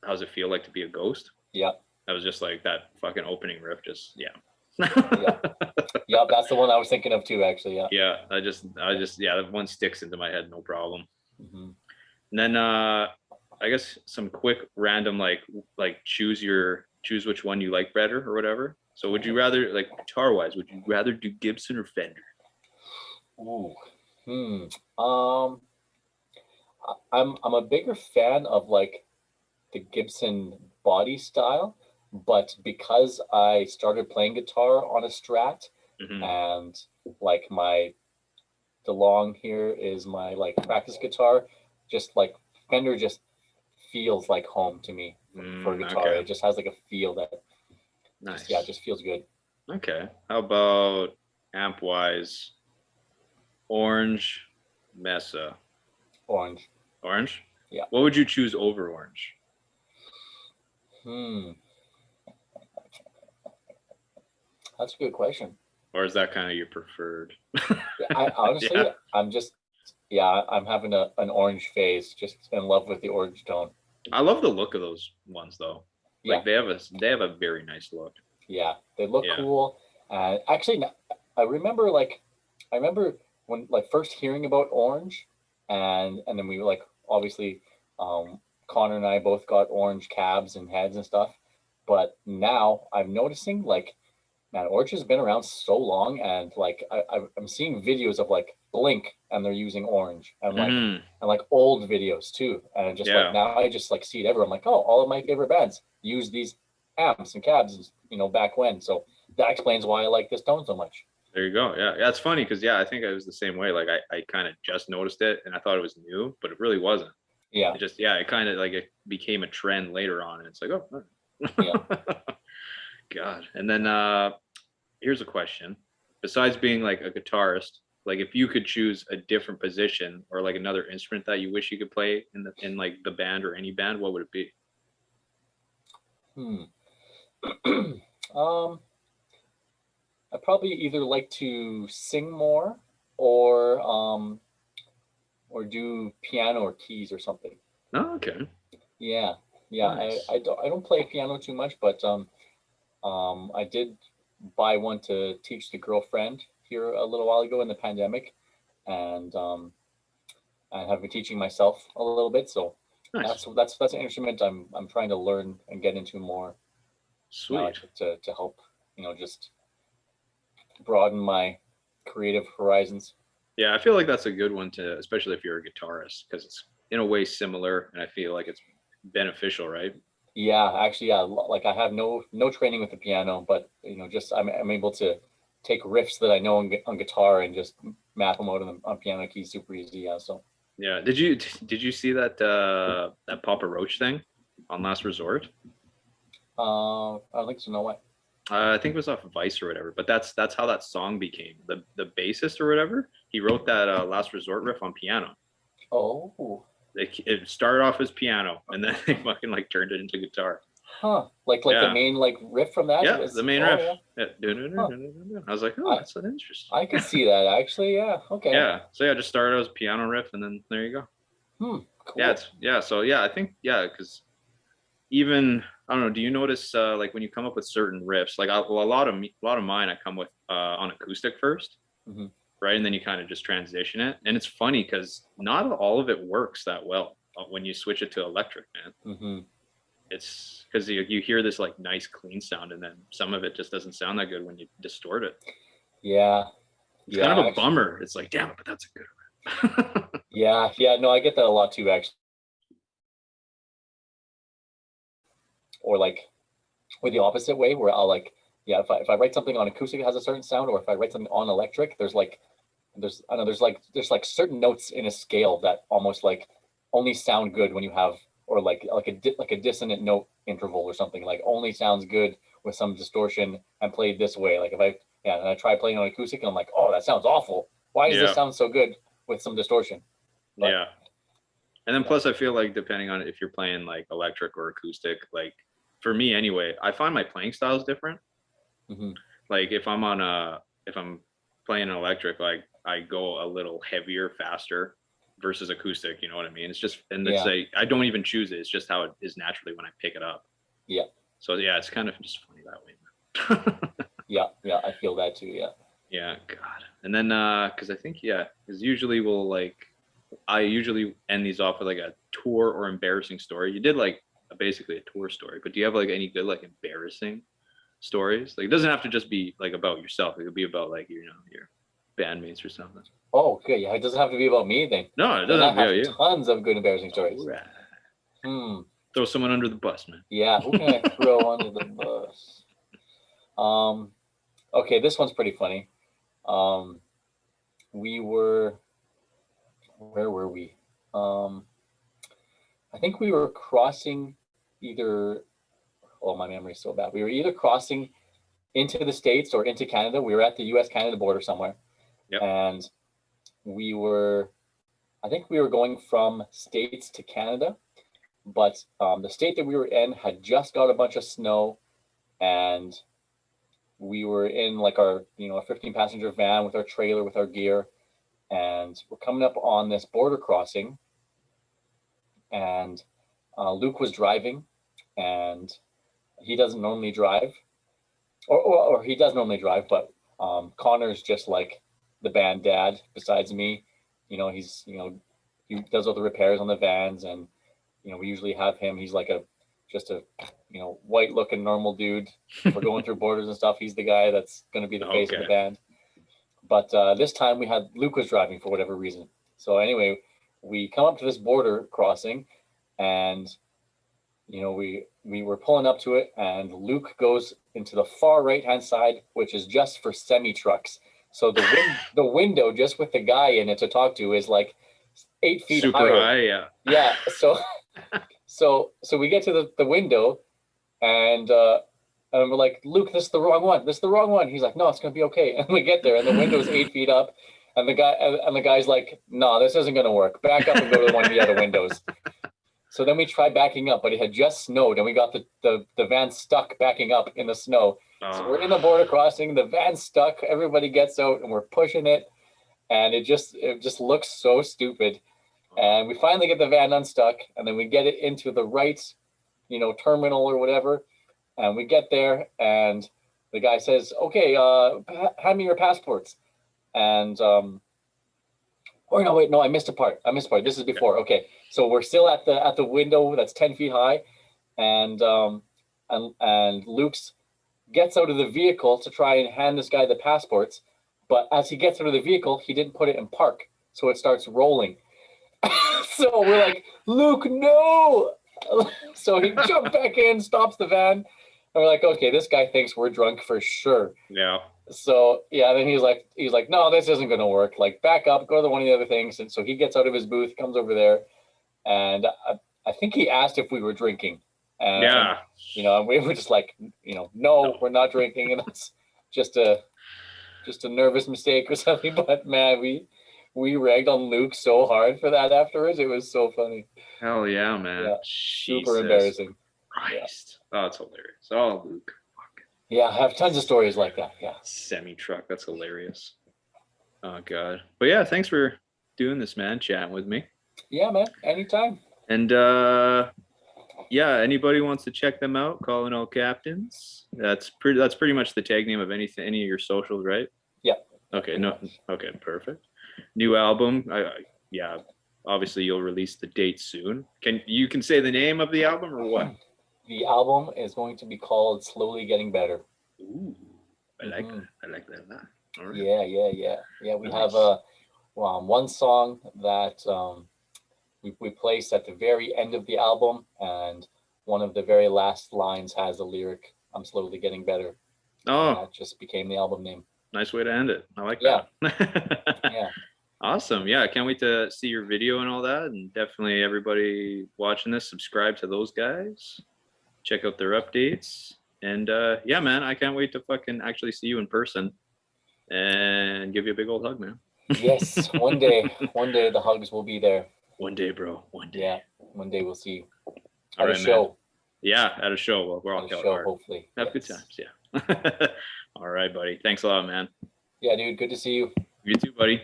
How's It Feel Like to Be a Ghost? Yeah. That was just like that fucking opening riff. Just yeah. Yeah, that's the one I was thinking of too. Actually, yeah. Yeah, I just that one sticks into my head, no problem. And then I guess some quick random like choose which one you like better or whatever. So would you rather, like, guitar wise, would you rather do Gibson or Fender? Ooh. I'm a bigger fan of like the Gibson body style, but because I started playing guitar on a Strat, and like my DeLong here is my like practice guitar, just like Fender just feels like home to me for a guitar. Okay. It just has like a feel that Nice. it just feels good. Okay. How about amp wise? Orange, Mesa. Orange. Orange? Yeah. What would you choose over orange? That's a good question. Or is that kind of your preferred? I honestly, Yeah. I'm having an orange phase, just in love with the orange tone. I love the look of those ones though. Yeah. Like they have a very nice look. Yeah, they look Yeah. cool. Actually, I remember when like first hearing about orange, and then we like obviously, Connor and I both got orange cabs and heads and stuff. But now I'm noticing like, man, orange has been around so long, and like I'm seeing videos of like Blink and they're using orange, Mhm. and like old videos too, and just like Yeah. now I just like see it everywhere. I'm like, oh, all of my favorite bands use these amps and cabs, back when. So that explains why I like this tone so much. There you go. Yeah. Yeah. It's funny because yeah, I think I was the same way. Like I kind of just noticed it and I thought it was new, but it really wasn't. Yeah, It just it kind of like it became a trend later on. And it's like, oh, yeah. God. And then here's a question. Besides being like a guitarist, like if you could choose a different position or like another instrument that you wish you could play in like the band or any band, what would it be? Hmm. I probably either like to sing more, or do piano or keys or something. Oh, okay. Yeah, yeah. Nice. I don't play piano too much, but I did buy one to teach the girlfriend here a little while ago in the pandemic, and I have been teaching myself a little bit. So Nice. that's an instrument I'm trying to learn and get into more, Sweet. to help, just broaden my creative horizons. Yeah, I feel like that's a good one to, especially if you're a guitarist, because it's in a way similar, and I feel like it's beneficial, right? Yeah, actually, yeah. Like I have no training with the piano, but just I'm able to take riffs that I know on guitar and just map them out on piano keys super easy. Yeah, so Yeah. Did you see that Papa Roach thing on Last Resort? I don't think so. No way. I think it was off of Vice or whatever, but that's how that song became. The bassist or whatever, he wrote that Last Resort riff on piano. Oh, It started off as piano, and then they fucking like turned it into guitar. huh. Like the Yeah, main like riff from that yeah, the was. main Oh riff. yeah. Yeah. Huh. I was like, oh, I that's so interesting. I could see that actually. Yeah. Okay. Yeah, so yeah, just started as a piano riff, and then there you go. Yeah, Cool. it's yeah. So yeah, I think yeah, because even I don't know. Do you notice like when you come up with certain riffs, like well, a lot of mine, I come with on acoustic first, Hmm. right, and then you kind of just transition it, and it's funny because not all of it works that well when you switch it to electric, man. Hmm. It's because you hear this like nice clean sound, and then some of it just doesn't sound that good when you distort it. Yeah. It's kind of a Actually. bummer. It's like, damn it, but that's a good riff. Yeah. Yeah. No, I get that a lot too. Actually, or like, or the opposite way, where I'll like, yeah, if I write something on acoustic that has a certain sound, or if I write something on electric, I don't know, there's like certain notes in a scale that almost like only sound good when you have, or like a dissonant note interval or something, like only sounds good with some distortion and played this way. Like if I yeah, and I try playing on acoustic and I'm like, oh, that sounds awful. Why does this Yeah, sound so good with some distortion? But yeah. And then yeah. plus, I feel like depending on if you're playing like electric or acoustic, like for me anyway, I find my playing styles different. Hmm. Like if I'm playing an electric, like I go a little heavier, faster versus acoustic. You know what I mean? It's just and it's Yeah. like I don't even choose it. It's just how it is naturally when I pick it up. Yeah. So yeah, it's kind of just funny that way. Yeah. Yeah. I feel that too. Yeah. Yeah, God. And then because I think yeah, because usually we'll like I usually end these off with like a tour or embarrassing story. You did like basically a tour story, but do you have like any good like embarrassing stories? Like it doesn't have to just be like about yourself. It could be about like your bandmates or something. Oh, good. Yeah. It doesn't have to be about me then. No, it Then doesn't I have to be have about you. tons of good embarrassing All stories. right. Hmm. Throw someone under the bus, man. Yeah. Who can I throw under the bus? Um. Okay. This one's pretty funny. Um. We were. Where were we? Um. I think we were crossing either, oh, my memory is so bad. We were either crossing into the States or into Canada. We were at the US-Canada border somewhere. Yep. And I think we were going from States to Canada, but the state that we were in had just got a bunch of snow, and we were in like our, a 15-passenger van with our trailer, with our gear, and we're coming up on this border crossing, and Luke was driving, and he doesn't normally drive, or he does normally drive, but Connor's just like the band dad besides me. He's, he does all the repairs on the vans, and, we usually have him. He's like just a white looking normal dude. If we're going through borders and stuff, he's the guy that's going to be the face of the band. But this time Luke was driving for whatever reason. So anyway, we come up to this border crossing, and, we were pulling up to it, and Luke goes into the far right-hand side, which is just for semi-trucks. So the window just with the guy in it to talk to is like 8 feet super higher. high, yeah. Yeah. So we get to the window, and we're like, Luke, this is the wrong one. This is the wrong one. He's like, no, it's gonna be okay. And we get there, and the window's 8 feet up, and the guy's like, no, this isn't gonna work. Back up and go to one of the other windows. So then we tried backing up, but it had just snowed, and we got the van stuck backing up in the snow. So we're in the border crossing, the van's stuck, everybody gets out, and we're pushing it, and it just looks so stupid. And we finally get the van unstuck, and then we get it into the right, terminal or whatever, and we get there, and the guy says, okay, hand me your passports. And or no, wait, no, I missed a part. This is before. Okay, so we're still at the window that's 10 feet high, and Luke's gets out of the vehicle to try and hand this guy the passports, but as he gets out of the vehicle, he didn't put it in park, so it starts rolling. So we're like, Luke, no! So he jumped back in, stops the van, and we're like, okay, this guy thinks we're drunk for sure. Yeah. So yeah, then he's like, no, this isn't gonna work. Like, back up, go to one of the other things. And so he gets out of his booth, comes over there, and I think he asked if we were drinking. And, and we were just like, no, we're not drinking, and it's just a nervous mistake or something. But man, we ragged on Luke so hard for that afterwards. It was so funny. Hell yeah, man. Yeah, super embarrassing. Christ. Yeah. Oh, it's hilarious. Oh, Luke. Fuck. Yeah, I have tons of stories like that. Yeah. Semi-truck. That's hilarious. Oh, God. But yeah, thanks for doing this, man. Chatting with me. Yeah, man. Anytime. And yeah, anybody wants to check them out, Calling All Captains. That's pretty much the tag name of any of your socials, right? Yeah. Okay. No. Okay. Perfect. New album. Yeah. Obviously, you'll release the date soon. Can you say the name of the album or what? The album is going to be called Slowly Getting Better. Ooh, I like that. I like that a lot. All right. Yeah. We have one song that we placed at the very end of the album, and one of the very last lines has a lyric, "I'm slowly getting better." Oh, and that just became the album name. Nice way to end it. I like that. Yeah. Awesome. Yeah, I can't wait to see your video and all that. And definitely everybody watching this, subscribe to those guys. Check out their updates. And yeah, man, I can't wait to fucking actually see you in person and give you a big old hug, man. Yes, one day the hugs will be there. One day, bro. One day. Yeah, one day we'll see you at a show. Man. Yeah, at a show. Well, we're all out hard. Hopefully. Have good times. Yeah. All right, buddy. Thanks a lot, man. Yeah, dude. Good to see you. You too, buddy.